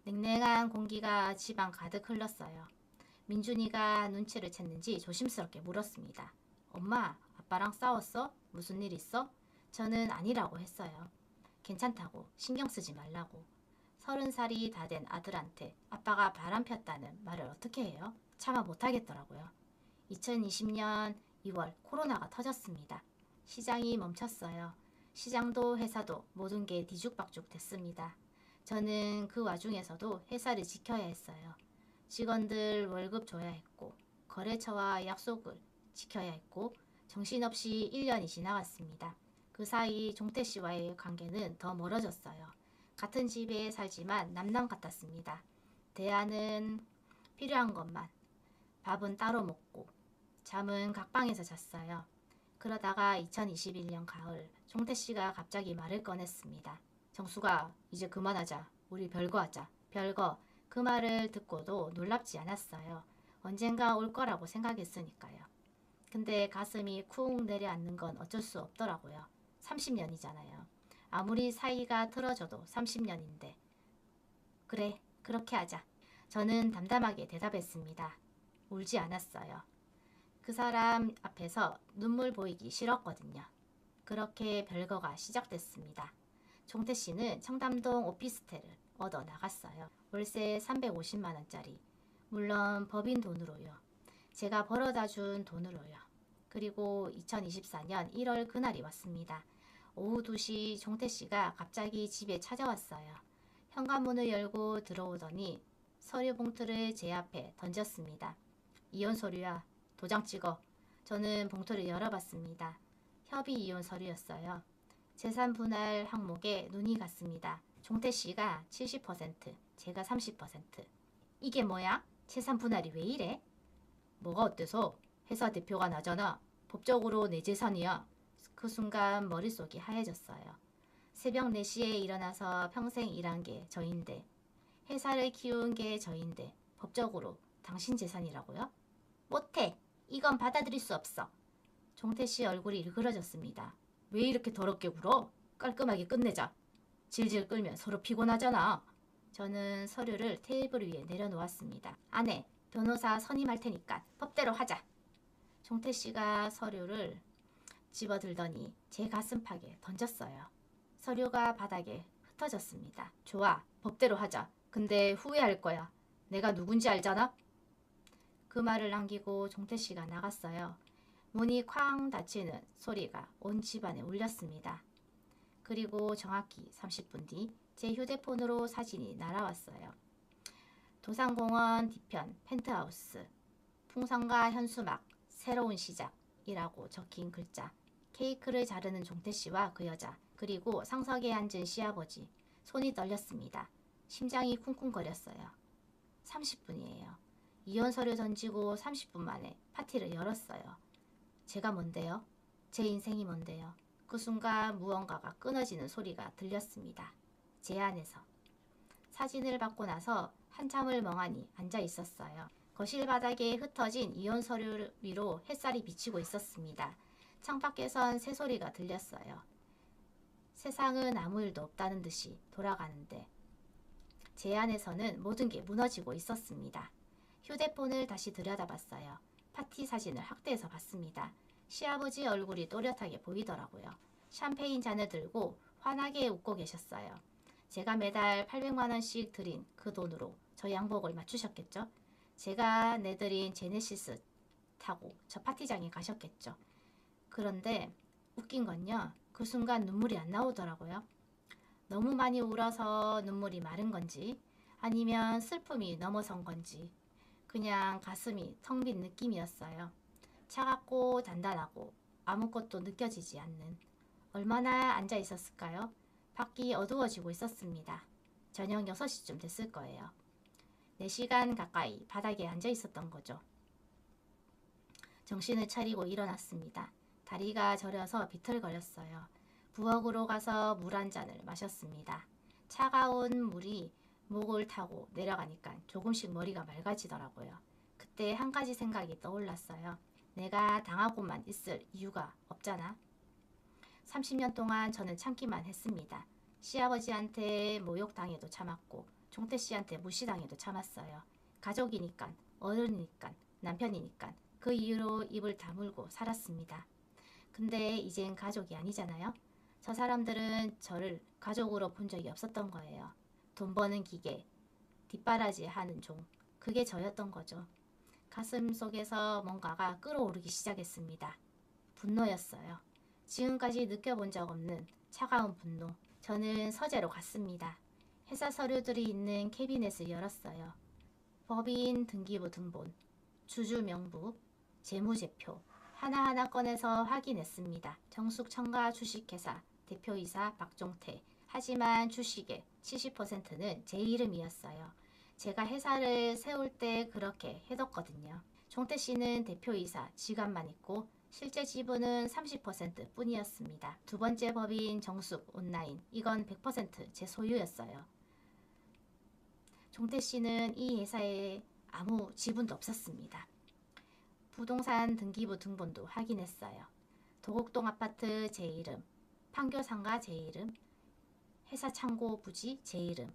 냉랭한 공기가 집안 가득 흘렀어요. 민준이가 눈치를 챘는지 조심스럽게 물었습니다. 엄마, 아빠랑 싸웠어? 무슨 일 있어? 저는 아니라고 했어요. 괜찮다고, 신경 쓰지 말라고. 30살이 다 된 아들한테 아빠가 바람 폈다는 말을 어떻게 해요? 차마 못하겠더라고요. 2020년 2월 코로나가 터졌습니다. 시장이 멈췄어요. 시장도 회사도 모든 게 뒤죽박죽 됐습니다. 저는 그 와중에서도 회사를 지켜야 했어요. 직원들 월급 줘야 했고 거래처와 약속을 지켜야 했고 정신없이 1년이 지나갔습니다. 그 사이 종태씨와의 관계는 더 멀어졌어요. 같은 집에 살지만 남남 같았습니다. 대화는 필요한 것만, 밥은 따로 먹고 잠은 각방에서 잤어요. 그러다가 2021년 가을 종태씨가 갑자기 말을 꺼냈습니다. 정수가 이제 그만하자. 우리 별거 하자. 별거. 그 말을 듣고도 놀랍지 않았어요. 언젠가 올 거라고 생각했으니까요. 근데 가슴이 쿵 내려앉는 건 어쩔 수 없더라고요. 30년이잖아요. 아무리 사이가 틀어져도 30년인데. 그래, 그렇게 하자. 저는 담담하게 대답했습니다. 울지 않았어요. 그 사람 앞에서 눈물 보이기 싫었거든요. 그렇게 별거가 시작됐습니다. 종태 씨는 청담동 오피스텔을 얻어 나갔어요. 월세 350만 원짜리. 물론 법인 돈으로요. 제가 벌어다 준 돈으로요. 그리고 2024년 1월 그날이 왔습니다. 오후 2시 종태 씨가 갑자기 집에 찾아왔어요. 현관문을 열고 들어오더니 서류 봉투를 제 앞에 던졌습니다. 이혼 서류야. 도장 찍어. 저는 봉투를 열어봤습니다. 협의 이혼 서류였어요. 재산 분할 항목에 눈이 갔습니다. 종태 씨가 70%, 제가 30%. 이게 뭐야? 재산 분할이 왜 이래? 뭐가 어때서? 회사 대표가 나잖아. 법적으로 내 재산이야. 그 순간 머릿속이 하얘졌어요. 새벽 4시에 일어나서 평생 일한 게 저인데, 회사를 키운 게 저인데 법적으로 당신 재산이라고요? 못해. 이건 받아들일 수 없어. 종태 씨 얼굴이 일그러졌습니다. 왜 이렇게 더럽게 굴어? 깔끔하게 끝내자. 질질 끌면 서로 피곤하잖아. 저는 서류를 테이블 위에 내려놓았습니다. 아내, 변호사 선임할 테니까 법대로 하자. 종태 씨가 서류를 집어들더니 제 가슴팍에 던졌어요. 서류가 바닥에 흩어졌습니다. 좋아, 법대로 하자. 근데 후회할 거야. 내가 누군지 알잖아? 그 말을 남기고 종태 씨가 나갔어요. 문이 쾅 닫히는 소리가 온 집안에 울렸습니다. 그리고 정확히 30분 뒤 제 휴대폰으로 사진이 날아왔어요. 도산공원 뒤편 펜트하우스, 풍선과 현수막, 새로운 시작이라고 적힌 글자, 케이크를 자르는 종태 씨와 그 여자, 그리고 상석에 앉은 시아버지. 손이 떨렸습니다. 심장이 쿵쿵거렸어요. 30분이에요. 이혼 서류 던지고 30분 만에 파티를 열었어요. 제가 뭔데요? 제 인생이 뭔데요? 그 순간 무언가가 끊어지는 소리가 들렸습니다. 제 안에서. 사진을 받고 나서 한참을 멍하니 앉아 있었어요. 거실 바닥에 흩어진 이혼 서류 위로 햇살이 비치고 있었습니다. 창밖에선 새소리가 들렸어요. 세상은 아무 일도 없다는 듯이 돌아가는데 제 안에서는 모든 게 무너지고 있었습니다. 휴대폰을 다시 들여다봤어요. 파티 사진을 확대해서 봤습니다. 시아버지 얼굴이 또렷하게 보이더라고요. 샴페인 잔을 들고 환하게 웃고 계셨어요. 제가 매달 800만 원씩 드린 그 돈으로 저 양복을 맞추셨겠죠? 제가 내드린 제네시스 타고 저 파티장에 가셨겠죠? 그런데 웃긴 건요. 그 순간 눈물이 안 나오더라고요. 너무 많이 울어서 눈물이 마른 건지 아니면 슬픔이 넘어선 건지 그냥 가슴이 텅 빈 느낌이었어요. 차갑고 단단하고 아무것도 느껴지지 않는. 얼마나 앉아 있었을까요? 밖이 어두워지고 있었습니다. 저녁 6시쯤 됐을 거예요. 4시간 가까이 바닥에 앉아 있었던 거죠. 정신을 차리고 일어났습니다. 다리가 저려서 비틀거렸어요. 부엌으로 가서 물 한 잔을 마셨습니다. 차가운 물이 목을 타고 내려가니까 조금씩 머리가 맑아지더라고요. 그때 한 가지 생각이 떠올랐어요. 내가 당하고만 있을 이유가 없잖아. 30년 동안 저는 참기만 했습니다. 시아버지한테 모욕당해도 참았고 종태 씨한테 무시당해도 참았어요. 가족이니까, 어른이니까, 남편이니까 그 이유로 입을 다물고 살았습니다. 근데 이젠 가족이 아니잖아요. 저 사람들은 저를 가족으로 본 적이 없었던 거예요. 돈 버는 기계, 뒷바라지 하는 종, 그게 저였던 거죠. 가슴 속에서 뭔가가 끓어오르기 시작했습니다. 분노였어요. 지금까지 느껴본 적 없는 차가운 분노. 저는 서재로 갔습니다. 회사 서류들이 있는 캐비넷을 열었어요. 법인 등기부 등본, 주주 명부, 재무제표 하나하나 꺼내서 확인했습니다. 정숙청가 주식회사 대표이사 박종태. 하지만 주식의 70%는 제 이름이었어요. 제가 회사를 세울 때 그렇게 해뒀거든요. 종태 씨는 대표이사 지갑만 있고 실제 지분은 30% 뿐이었습니다. 두 번째 법인 정숙 온라인, 이건 100% 제 소유였어요. 종태 씨는 이 회사에 아무 지분도 없었습니다. 부동산 등기부 등본도 확인했어요. 도곡동 아파트 제 이름, 판교상가 제 이름, 회사 창고 부지 제 이름.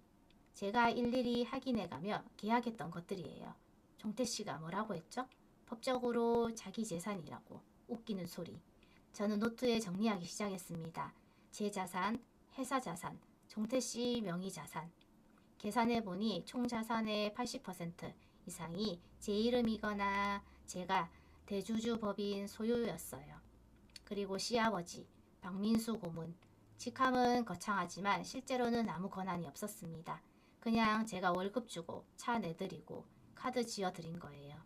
제가 일일이 확인해가며 계약했던 것들이에요. 종태씨가 뭐라고 했죠? 법적으로 자기 재산이라고. 웃기는 소리. 저는 노트에 정리하기 시작했습니다. 제 자산, 회사 자산, 종태씨 명의 자산. 계산해보니 총 자산의 80% 이상이 제 이름이거나 제가 대주주 법인 소유였어요. 그리고 시아버지, 박민수 고문. 직함은 거창하지만 실제로는 아무 권한이 없었습니다. 그냥 제가 월급 주고 차 내드리고 카드 지어드린 거예요.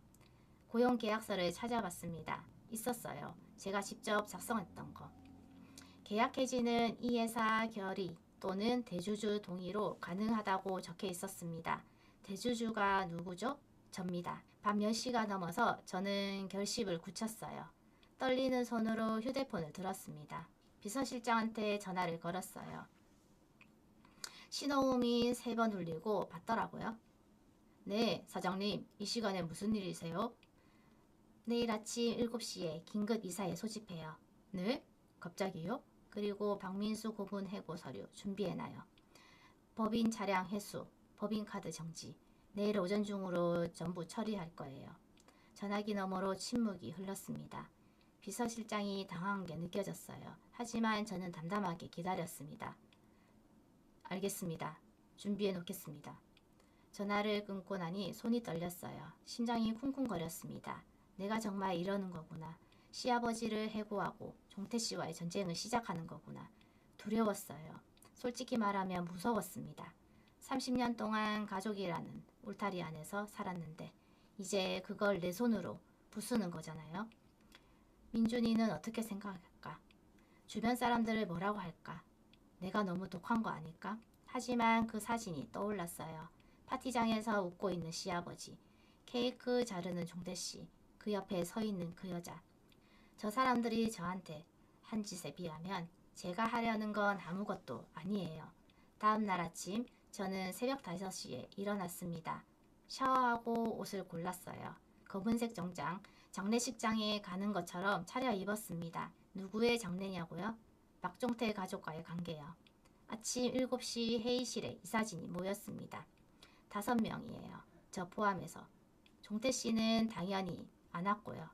고용계약서를 찾아봤습니다. 있었어요. 제가 직접 작성했던 거. 계약 해지는 이 회사 결의 또는 대주주 동의로 가능하다고 적혀 있었습니다. 대주주가 누구죠? 접니다. 밤 10시가 넘어서 저는 결심을 굳혔어요. 떨리는 손으로 휴대폰을 들었습니다. 비서실장한테 전화를 걸었어요. 신호음이 3번 울리고 받더라고요. 네, 사장님, 이 시간에 무슨 일이세요? 내일 아침 7시에 긴급 이사회 소집해요. 네? 갑자기요? 그리고 박민수 고문 해고 서류 준비해놔요. 법인 차량 회수, 법인카드 정지. 내일 오전 중으로 전부 처리할 거예요. 전화기 너머로 침묵이 흘렀습니다. 비서실장이 당황한 게 느껴졌어요. 하지만 저는 담담하게 기다렸습니다. 알겠습니다. 준비해 놓겠습니다. 전화를 끊고 나니 손이 떨렸어요. 심장이 쿵쿵거렸습니다. 내가 정말 이러는 거구나. 시아버지를 해고하고 종태씨와의 전쟁을 시작하는 거구나. 두려웠어요. 솔직히 말하면 무서웠습니다. 30년 동안 가족이라는 울타리 안에서 살았는데 이제 그걸 내 손으로 부수는 거잖아요. 민준이는 어떻게 생각할까? 주변 사람들을 뭐라고 할까? 내가 너무 독한 거 아닐까? 하지만 그 사진이 떠올랐어요. 파티장에서 웃고 있는 시아버지, 케이크 자르는 종태씨, 그 옆에 서 있는 그 여자. 저 사람들이 저한테 한 짓에 비하면 제가 하려는 건 아무것도 아니에요. 다음 날 아침 저는 새벽 5시에 일어났습니다. 샤워하고 옷을 골랐어요. 검은색 정장, 장례식장에 가는 것처럼 차려입었습니다. 누구의 장례냐고요? 박종태 가족과의 관계요. 아침 7시 회의실에 이사진이 모였습니다. 5명이에요. 저 포함해서. 종태씨는 당연히 안 왔고요.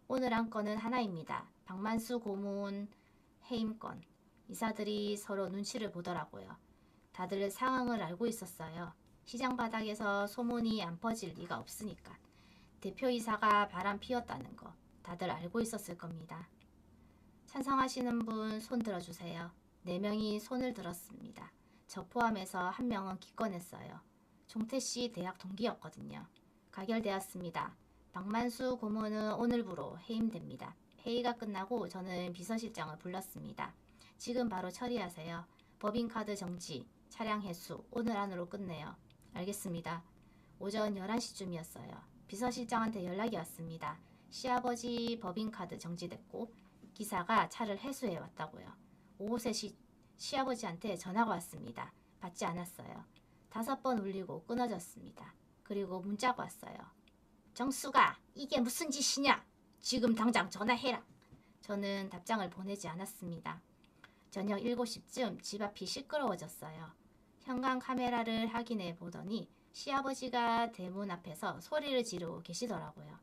오늘 한 건은 하나입니다. 박만수 고문 해임건. 이사들이 서로 눈치를 보더라고요. 다들 상황을 알고 있었어요. 시장 바닥에서 소문이 안 퍼질 리가 없으니까. 대표이사가 바람 피웠다는 거 다들 알고 있었을 겁니다. 찬성하시는 분 손 들어주세요. 4명이 손을 들었습니다. 저 포함해서 1명은 기권했어요. 종태씨 대학 동기였거든요. 가결되었습니다. 박만수 고문은 오늘부로 해임됩니다. 회의가 끝나고 저는 비서실장을 불렀습니다. 지금 바로 처리하세요. 법인카드 정지, 차량 해수 오늘 안으로 끝내요. 알겠습니다. 오전 11시쯤이었어요. 비서실장한테 연락이 왔습니다. 시아버지 법인카드 정지됐고 기사가 차를 해수해 왔다고요. 오후 3시 시아버지한테 전화가 왔습니다. 받지 않았어요. 5번 울리고 끊어졌습니다. 그리고 문자가 왔어요. 정수가 이게 무슨 짓이냐? 지금 당장 전화해라. 저는 답장을 보내지 않았습니다. 저녁 7시쯤 집 앞이 시끄러워졌어요. 현관 카메라를 확인해 보더니 시아버지가 대문 앞에서 소리를 지르고 계시더라고요.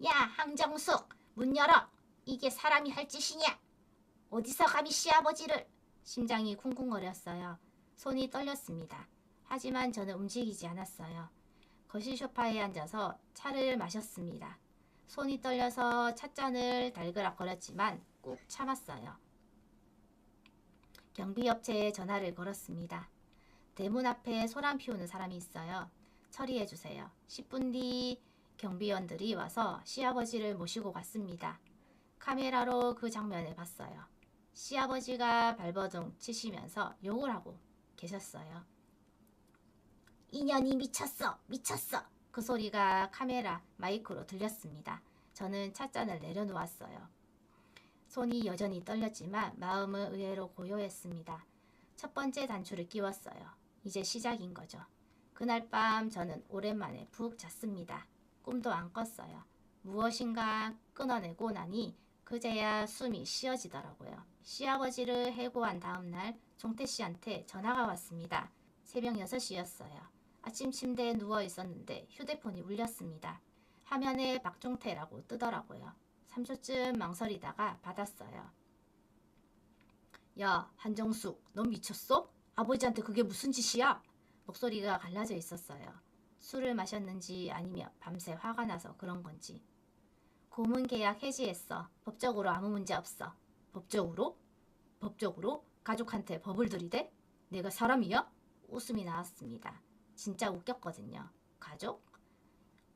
야, 항정숙, 문 열어. 이게 사람이 할 짓이냐? 어디서 감히 시아버지를. 심장이 쿵쿵거렸어요. 손이 떨렸습니다. 하지만 저는 움직이지 않았어요. 거실 소파에 앉아서 차를 마셨습니다. 손이 떨려서 찻잔을 달그락거렸지만 꾹 참았어요. 경비업체에 전화를 걸었습니다. 대문 앞에 소란 피우는 사람이 있어요. 처리해주세요. 10분 뒤 경비원들이 와서 시아버지를 모시고 갔습니다. 카메라로 그 장면을 봤어요. 시아버지가 발버둥 치시면서 욕을 하고 계셨어요. 인연이 미쳤어, 미쳤어. 그 소리가 카메라 마이크로 들렸습니다. 저는 찻잔을 내려놓았어요. 손이 여전히 떨렸지만 마음은 의외로 고요했습니다. 첫 번째 단추를 끼웠어요. 이제 시작인 거죠. 그날 밤 저는 오랜만에 푹 잤습니다. 꿈도 안 꿨어요. 무엇인가 끊어내고 나니 그제야 숨이 쉬어지더라고요. 시아버지를 해고한 다음날 종태씨한테 전화가 왔습니다. 새벽 6시였어요. 아침 침대에 누워 있었는데 휴대폰이 울렸습니다. 화면에 박종태라고 뜨더라고요. 3초쯤 망설이다가 받았어요. 야, 한정숙, 넌 미쳤어? 아버지한테 그게 무슨 짓이야? 목소리가 갈라져 있었어요. 술을 마셨는지 아니면 밤새 화가 나서 그런 건지. 고문 계약 해지했어. 법적으로 아무 문제 없어. 법적으로? 법적으로? 가족한테 법을 들이대? 내가 사람이야? 웃음이 나왔습니다. 진짜 웃겼거든요. 가족?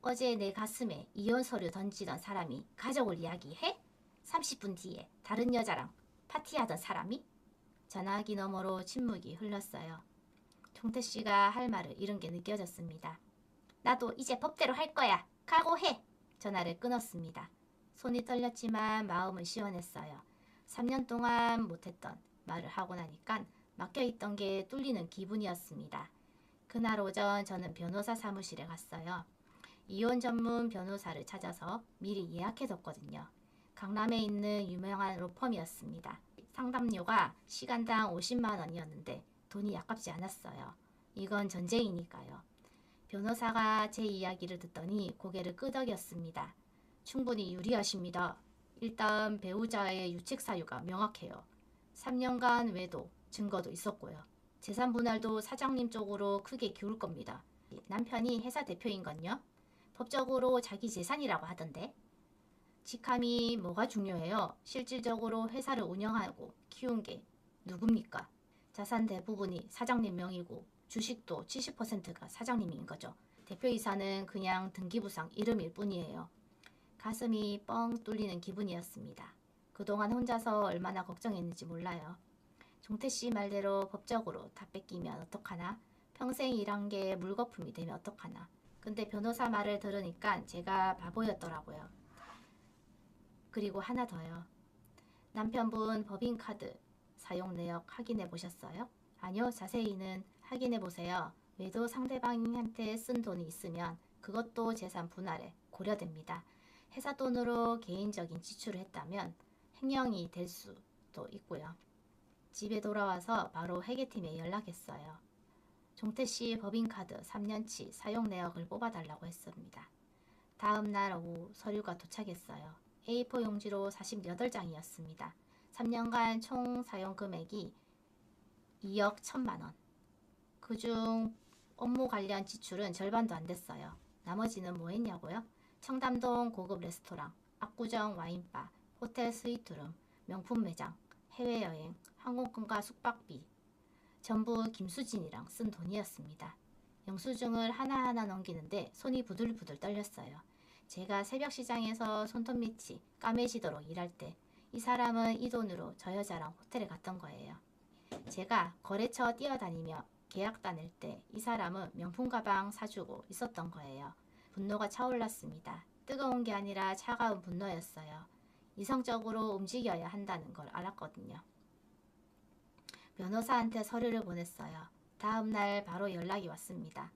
어제 내 가슴에 이혼 서류 던지던 사람이 가족을 이야기해? 30분 뒤에 다른 여자랑 파티하던 사람이? 전화기 너머로 침묵이 흘렀어요. 종태씨가 할 말을 잃은 게 느껴졌습니다. 나도 이제 법대로 할 거야. 각오해. 전화를 끊었습니다. 손이 떨렸지만 마음은 시원했어요. 3년 동안 못했던 말을 하고 나니까 막혀있던 게 뚫리는 기분이었습니다. 그날 오전 저는 변호사 사무실에 갔어요. 이혼 전문 변호사를 찾아서 미리 예약해뒀거든요. 강남에 있는 유명한 로펌이었습니다. 상담료가 시간당 50만 원이었는데 돈이 아깝지 않았어요. 이건 전쟁이니까요. 변호사가 제 이야기를 듣더니 고개를 끄덕였습니다. 충분히 유리하십니다. 일단 배우자의 유책 사유가 명확해요. 3년간 외도, 증거도 있었고요. 재산 분할도 사장님 쪽으로 크게 기울 겁니다. 남편이 회사 대표인 건요? 법적으로 자기 재산이라고 하던데. 직함이 뭐가 중요해요? 실질적으로 회사를 운영하고 키운 게 누굽니까? 자산 대부분이 사장님 명의고 주식도 70%가 사장님인 거죠. 대표이사는 그냥 등기부상 이름일 뿐이에요. 가슴이 뻥 뚫리는 기분이었습니다. 그동안 혼자서 얼마나 걱정했는지 몰라요. 종태씨 말대로 법적으로 다 뺏기면 어떡하나? 평생 일한 게 물거품이 되면 어떡하나? 근데 변호사 말을 들으니까 제가 바보였더라고요. 그리고 하나 더요. 남편분 법인카드 사용 내역 확인해 보셨어요? 아니요, 자세히는 확인해 보세요. 외도 상대방한테 쓴 돈이 있으면 그것도 재산 분할에 고려됩니다. 회사 돈으로 개인적인 지출을 했다면 횡령이 될 수도 있고요. 집에 돌아와서 바로 회계팀에 연락했어요. 종태씨 법인카드 3년치 사용 내역을 뽑아달라고 했습니다. 다음 날 오후 서류가 도착했어요. A4 용지로 48장이었습니다. 3년간 총 사용 금액이 2억 1천만 원. 그중 업무 관련 지출은 절반도 안 됐어요. 나머지는 뭐 했냐고요? 청담동 고급 레스토랑, 압구정 와인바, 호텔 스위트룸, 명품 매장, 해외여행, 항공권과 숙박비, 전부 김수진이랑 쓴 돈이었습니다. 영수증을 하나하나 넘기는데 손이 부들부들 떨렸어요. 제가 새벽 시장에서 손톱 밑이 까매지도록 일할 때 이 사람은 이 돈으로 저 여자랑 호텔에 갔던 거예요. 제가 거래처 뛰어다니며 계약 따낼 때 이 사람은 명품 가방 사주고 있었던 거예요. 분노가 차올랐습니다. 뜨거운 게 아니라 차가운 분노였어요. 이성적으로 움직여야 한다는 걸 알았거든요. 변호사한테 서류를 보냈어요. 다음날 바로 연락이 왔습니다.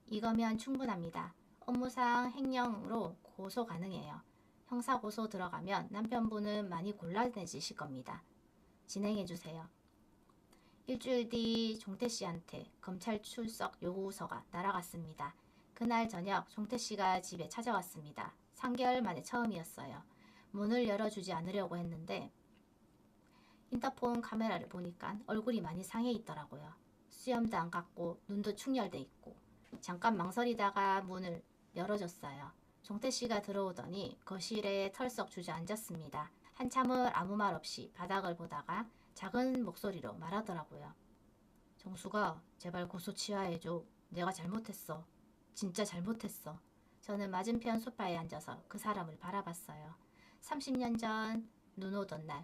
이거면 충분합니다. 업무상 횡령으로 고소 가능해요. 형사고소 들어가면 남편분은 많이 곤란해지실 겁니다. 진행해주세요. 일주일 뒤 종태씨한테 검찰 출석 요구서가 날아갔습니다. 그날 저녁 종태씨가 집에 찾아왔습니다. 3개월 만에 처음이었어요. 문을 열어주지 않으려고 했는데 인터폰 카메라를 보니까 얼굴이 많이 상해 있더라고요. 수염도 안 깎고 눈도 충혈돼 있고. 잠깐 망설이다가 문을 열어줬어요. 종태씨가 들어오더니 거실에 털썩 주저앉았습니다. 한참을 아무 말 없이 바닥을 보다가 작은 목소리로 말하더라고요. 정수가 제발 고소 취하해줘. 내가 잘못했어. 진짜 잘못했어. 저는 맞은편 소파에 앉아서 그 사람을 바라봤어요. 30년 전 눈 오던 날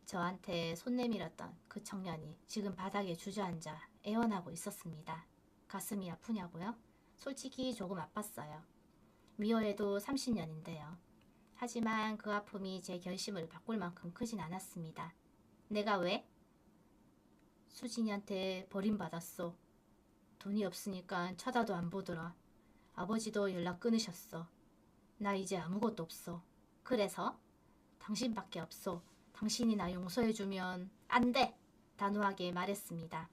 저한테 손 내밀었던 그 청년이 지금 바닥에 주저앉아 애원하고 있었습니다. 가슴이 아프냐고요? 솔직히 조금 아팠어요. 미워해도 30년인데요. 하지만 그 아픔이 제 결심을 바꿀 만큼 크진 않았습니다. 내가 왜? 수진이한테 버림받았어. 돈이 없으니까 쳐다도 안 보더라. 아버지도 연락 끊으셨어. 나 이제 아무것도 없어. 그래서? 당신밖에 없소. 당신이 나 용서해주면 안 돼! 단호하게 말했습니다.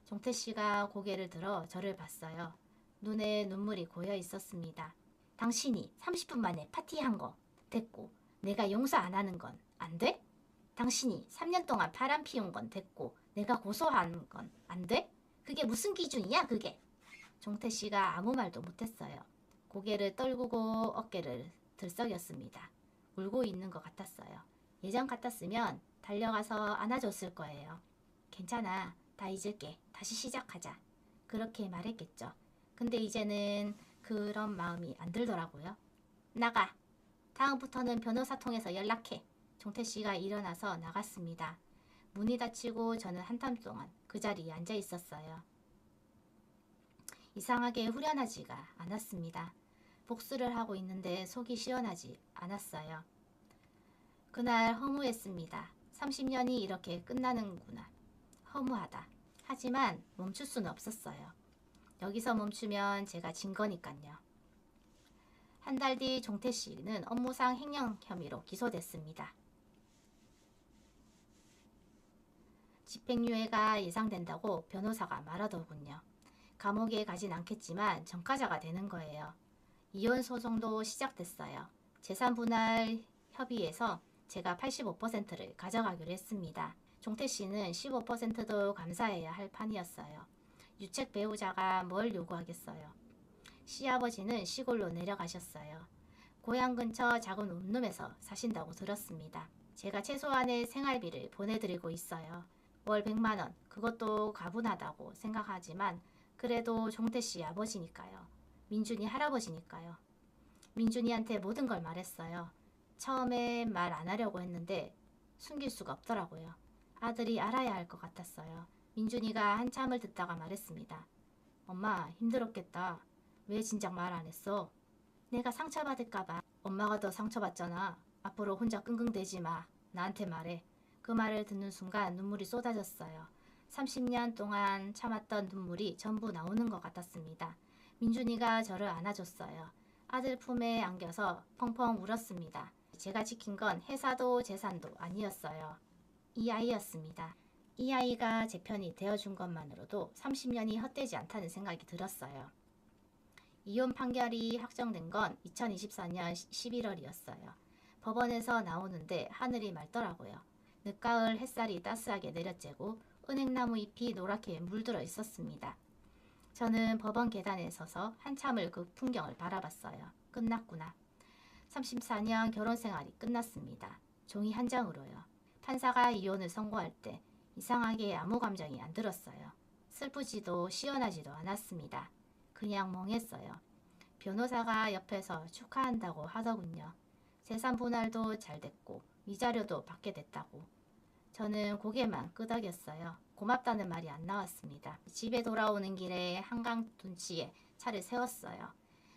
종태씨가 고개를 들어 저를 봤어요. 눈에 눈물이 고여 있었습니다. 당신이 30분 만에 파티한 거 됐고 내가 용서 안 하는 건 안 돼? 당신이 3년 동안 바람 피운 건 됐고 내가 고소한 건 안 돼? 그게 무슨 기준이야 그게? 종태씨가 아무 말도 못했어요. 고개를 떨구고 어깨를 들썩였습니다. 울고 있는 것 같았어요. 예전 같았으면 달려가서 안아줬을 거예요. 괜찮아. 다 잊을게. 다시 시작하자. 그렇게 말했겠죠. 근데 이제는 그런 마음이 안 들더라고요. 나가. 다음부터는 변호사 통해서 연락해. 종태씨가 일어나서 나갔습니다. 문이 닫히고 저는 한참 동안 그 자리에 앉아 있었어요. 이상하게 후련하지가 않았습니다. 복수를 하고 있는데 속이 시원하지 않았어요. 그날 허무했습니다. 30년이 이렇게 끝나는구나. 허무하다. 하지만 멈출 수는 없었어요. 여기서 멈추면 제가 진 거니까요. 한 달 뒤 종태씨는 업무상 횡령 혐의로 기소됐습니다. 집행유예가 예상된다고 변호사가 말하더군요. 감옥에 가진 않겠지만 전과자가 되는 거예요. 이혼 소송도 시작됐어요. 재산분할 협의에서 제가 85%를 가져가기로 했습니다. 종태씨는 15%도 감사해야 할 판이었어요. 유책 배우자가 뭘 요구하겠어요. 시아버지는 시골로 내려가셨어요. 고향 근처 작은 원룸에서 사신다고 들었습니다. 제가 최소한의 생활비를 보내드리고 있어요. 월 100만원, 그것도 가분하다고 생각하지만 그래도 종태씨 아버지니까요. 민준이 할아버지니까요. 민준이한테 모든 걸 말했어요. 처음에 말 안 하려고 했는데 숨길 수가 없더라고요. 아들이 알아야 할 것 같았어요. 민준이가 한참을 듣다가 말했습니다. 엄마 힘들었겠다. 왜 진작 말 안 했어? 내가 상처받을까봐. 엄마가 더 상처받잖아. 앞으로 혼자 끙끙대지 마. 나한테 말해. 그 말을 듣는 순간 눈물이 쏟아졌어요. 30년 동안 참았던 눈물이 전부 나오는 것 같았습니다. 민준이가 저를 안아줬어요. 아들 품에 안겨서 펑펑 울었습니다. 제가 지킨 건 회사도 재산도 아니었어요. 이 아이였습니다. 이 아이가 제 편이 되어준 것만으로도 30년이 헛되지 않다는 생각이 들었어요. 이혼 판결이 확정된 건 2024년 11월이었어요. 법원에서 나오는데 하늘이 맑더라고요. 늦가을 햇살이 따스하게 내려쬐고 은행나무 잎이 노랗게 물들어 있었습니다. 저는 법원 계단에 서서 한참을 그 풍경을 바라봤어요. 끝났구나. 34년 결혼생활이 끝났습니다. 종이 한 장으로요. 판사가 이혼을 선고할 때 이상하게 아무 감정이 안 들었어요. 슬프지도 시원하지도 않았습니다. 그냥 멍했어요. 변호사가 옆에서 축하한다고 하더군요. 재산 분할도 잘 됐고 위자료도 받게 됐다고. 저는 고개만 끄덕였어요. 고맙다는 말이 안 나왔습니다. 집에 돌아오는 길에 한강 둔치에 차를 세웠어요.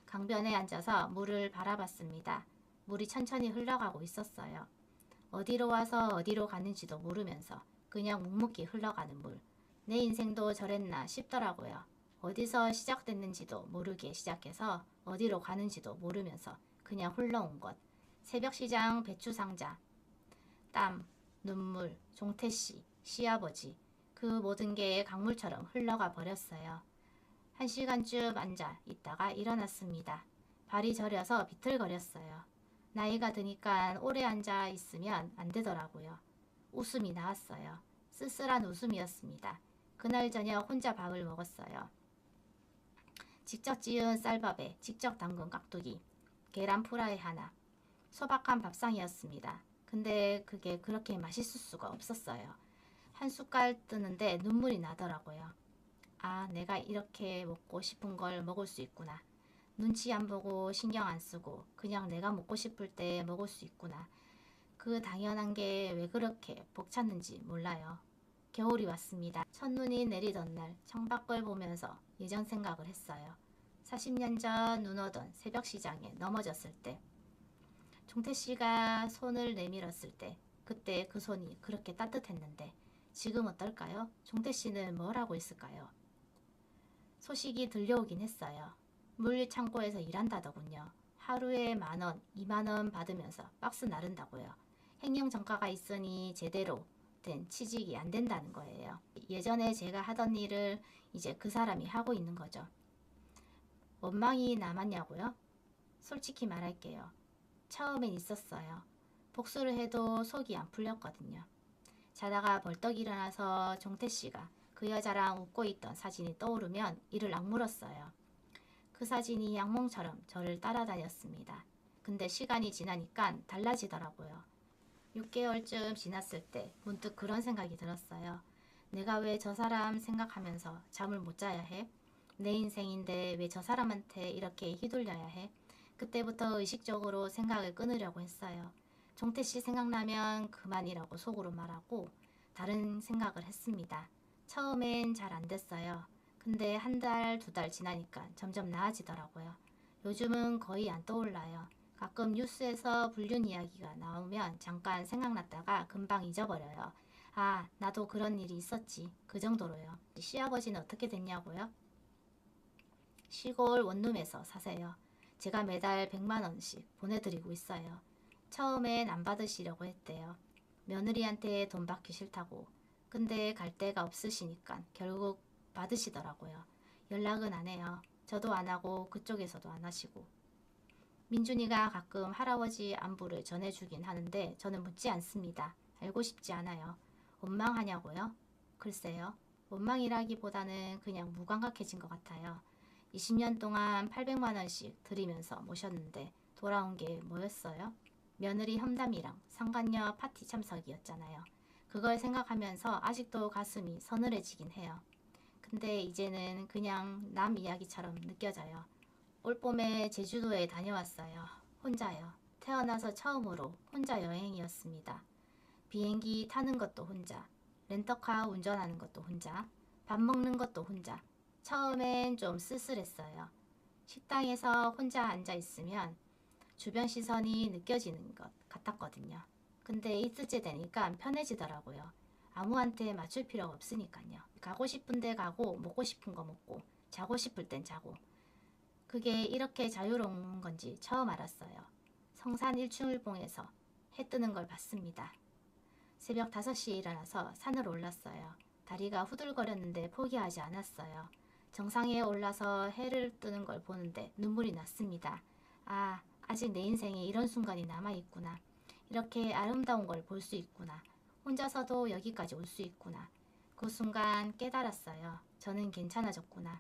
강변에 앉아서 물을 바라봤습니다. 물이 천천히 흘러가고 있었어요. 어디로 와서 어디로 가는지도 모르면서 그냥 묵묵히 흘러가는 물. 내 인생도 저랬나 싶더라고요. 어디서 시작됐는지도 모르게 시작해서 어디로 가는지도 모르면서 그냥 흘러온 것. 새벽시장 배추상자, 땀, 눈물, 종태씨, 시아버지, 그 모든 게 강물처럼 흘러가 버렸어요. 1시간쯤 앉아 있다가 일어났습니다. 발이 저려서 비틀거렸어요. 나이가 드니까 오래 앉아 있으면 안 되더라고요. 웃음이 나왔어요. 쓸쓸한 웃음이었습니다. 그날 저녁 혼자 밥을 먹었어요. 직접 지은 쌀밥에 직접 담근 깍두기, 계란 프라이 하나, 소박한 밥상이었습니다. 근데 그게 그렇게 맛있을 수가 없었어요. 한 숟갈 뜨는데 눈물이 나더라고요. 아, 내가 이렇게 먹고 싶은 걸 먹을 수 있구나. 눈치 안 보고 신경 안 쓰고 그냥 내가 먹고 싶을 때 먹을 수 있구나. 그 당연한 게 왜 그렇게 벅찼는지 몰라요. 겨울이 왔습니다. 첫눈이 내리던 날 창밖을 보면서 예전 생각을 했어요. 40년 전 눈 오던 새벽시장에 넘어졌을 때, 종태씨가 손을 내밀었을 때, 그때 그 손이 그렇게 따뜻했는데 지금 어떨까요? 종태씨는 뭘 하고 있을까요? 소식이 들려오긴 했어요. 물류창고에서 일한다더군요. 하루에 10,000원, 20,000원 받으면서 박스 나른다고요. 행정정가가 있으니 제대로 된 취직이 안 된다는 거예요. 예전에 제가 하던 일을 이제 그 사람이 하고 있는 거죠. 원망이 남았냐고요? 솔직히 말할게요. 처음엔 있었어요. 복수를 해도 속이 안 풀렸거든요. 자다가 벌떡 일어나서 종태씨가 그 여자랑 웃고 있던 사진이 떠오르면 이를 악물었어요. 그 사진이 악몽처럼 저를 따라다녔습니다. 근데 시간이 지나니까 달라지더라고요. 6개월쯤 지났을 때 문득 그런 생각이 들었어요. 내가 왜 저 사람 생각하면서 잠을 못 자야 해? 내 인생인데 왜 저 사람한테 이렇게 휘둘려야 해? 그때부터 의식적으로 생각을 끊으려고 했어요. 종태씨 생각나면 그만이라고 속으로 말하고 다른 생각을 했습니다. 처음엔 잘 안 됐어요. 근데 한 달, 두 달 지나니까 점점 나아지더라고요. 요즘은 거의 안 떠올라요. 가끔 뉴스에서 불륜 이야기가 나오면 잠깐 생각났다가 금방 잊어버려요. 아, 나도 그런 일이 있었지. 그 정도로요. 시아버지는 어떻게 됐냐고요? 시골 원룸에서 사세요. 제가 매달 100만 원씩 보내드리고 있어요. 처음엔 안 받으시려고 했대요. 며느리한테 돈 받기 싫다고. 근데 갈 데가 없으시니까 결국 받으시더라고요. 연락은 안 해요. 저도 안 하고 그쪽에서도 안 하시고. 민준이가 가끔 할아버지 안부를 전해주긴 하는데 저는 묻지 않습니다. 알고 싶지 않아요. 원망하냐고요? 글쎄요. 원망이라기보다는 그냥 무감각해진 것 같아요. 20년 동안 800만 원씩 드리면서 모셨는데 돌아온 게 뭐였어요? 며느리 험담이랑 상간녀 파티 참석이었잖아요. 그걸 생각하면서 아직도 가슴이 서늘해지긴 해요. 근데 이제는 그냥 남 이야기처럼 느껴져요. 올봄에 제주도에 다녀왔어요. 혼자요. 태어나서 처음으로 혼자 여행이었습니다. 비행기 타는 것도 혼자, 렌터카 운전하는 것도 혼자, 밥 먹는 것도 혼자. 처음엔 좀 쓸쓸했어요. 식당에서 혼자 앉아 있으면 주변 시선이 느껴지는 것 같았거든요. 근데 이틀째 되니까 편해지더라고요. 아무한테 맞출 필요가 없으니까요. 가고 싶은 데 가고 먹고 싶은 거 먹고 자고 싶을 땐 자고. 그게 이렇게 자유로운 건지 처음 알았어요. 성산 일출봉에서 해 뜨는 걸 봤습니다. 새벽 5시에 일어나서 산을 올랐어요. 다리가 후들거렸는데 포기하지 않았어요. 정상에 올라서 해를 뜨는 걸 보는데 눈물이 났습니다. 아, 아직 내 인생에 이런 순간이 남아있구나. 이렇게 아름다운 걸 볼 수 있구나. 혼자서도 여기까지 올 수 있구나. 그 순간 깨달았어요. 저는 괜찮아졌구나.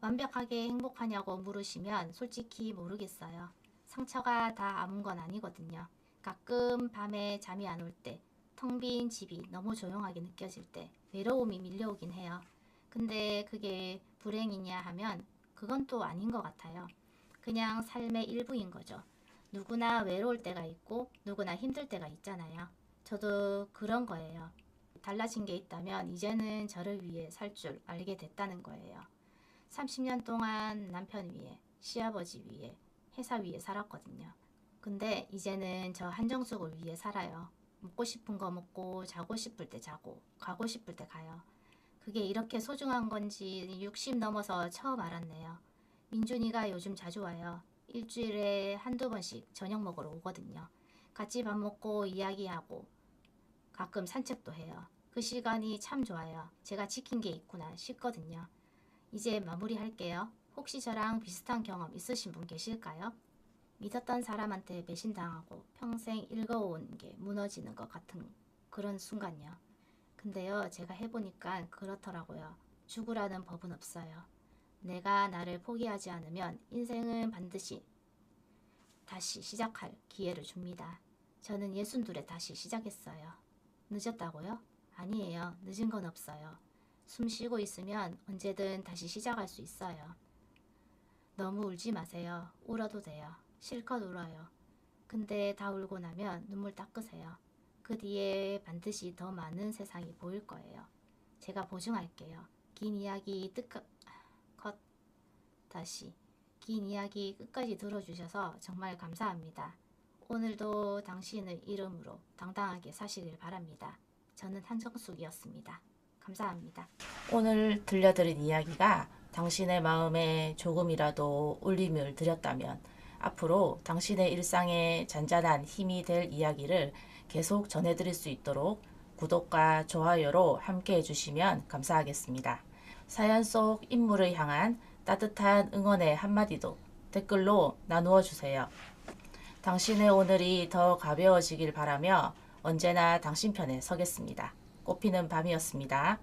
완벽하게 행복하냐고 물으시면 솔직히 모르겠어요. 상처가 다 아문 건 아니거든요. 가끔 밤에 잠이 안 올 때, 텅 빈 집이 너무 조용하게 느껴질 때 외로움이 밀려오긴 해요. 근데 그게 불행이냐 하면 그건 또 아닌 것 같아요. 그냥 삶의 일부인 거죠. 누구나 외로울 때가 있고 누구나 힘들 때가 있잖아요. 저도 그런 거예요. 달라진 게 있다면 이제는 저를 위해 살 줄 알게 됐다는 거예요. 30년 동안 남편 위에, 시아버지 위에, 회사 위에 살았거든요. 근데 이제는 저 한정숙을 위해 살아요. 먹고 싶은 거 먹고 자고 싶을 때 자고 가고 싶을 때 가요. 그게 이렇게 소중한 건지 60 넘어서 처음 알았네요. 민준이가 요즘 자주 와요. 일주일에 한두 번씩 저녁 먹으러 오거든요. 같이 밥 먹고 이야기하고 가끔 산책도 해요. 그 시간이 참 좋아요. 제가 지킨 게 있구나 싶거든요. 이제 마무리할게요. 혹시 저랑 비슷한 경험 있으신 분 계실까요? 믿었던 사람한테 배신당하고 평생 읽어온 게 무너지는 것 같은 그런 순간요. 근데요, 제가 해보니까 그렇더라고요. 죽으라는 법은 없어요. 내가 나를 포기하지 않으면 인생은 반드시 다시 시작할 기회를 줍니다. 저는 62에 다시 시작했어요. 늦었다고요? 아니에요. 늦은 건 없어요. 숨 쉬고 있으면 언제든 다시 시작할 수 있어요. 너무 울지 마세요. 울어도 돼요. 실컷 울어요. 근데 다 울고 나면 눈물 닦으세요. 그 뒤에 반드시 더 많은 세상이 보일 거예요. 제가 보증할게요. 긴 이야기 컷. 다시. 긴 이야기 끝까지 들어주셔서 정말 감사합니다. 오늘도 당신의 이름으로 당당하게 사시길 바랍니다. 저는 한정숙이었습니다. 감사합니다. 오늘 들려드린 이야기가 당신의 마음에 조금이라도 울림을 드렸다면 앞으로 당신의 일상에 잔잔한 힘이 될 이야기를 계속 전해드릴 수 있도록 구독과 좋아요로 함께 해주시면 감사하겠습니다. 사연 속 인물을 향한 따뜻한 응원의 한마디도 댓글로 나누어 주세요. 당신의 오늘이 더 가벼워지길 바라며 언제나 당신 편에 서겠습니다. 꽃피는 밤이었습니다.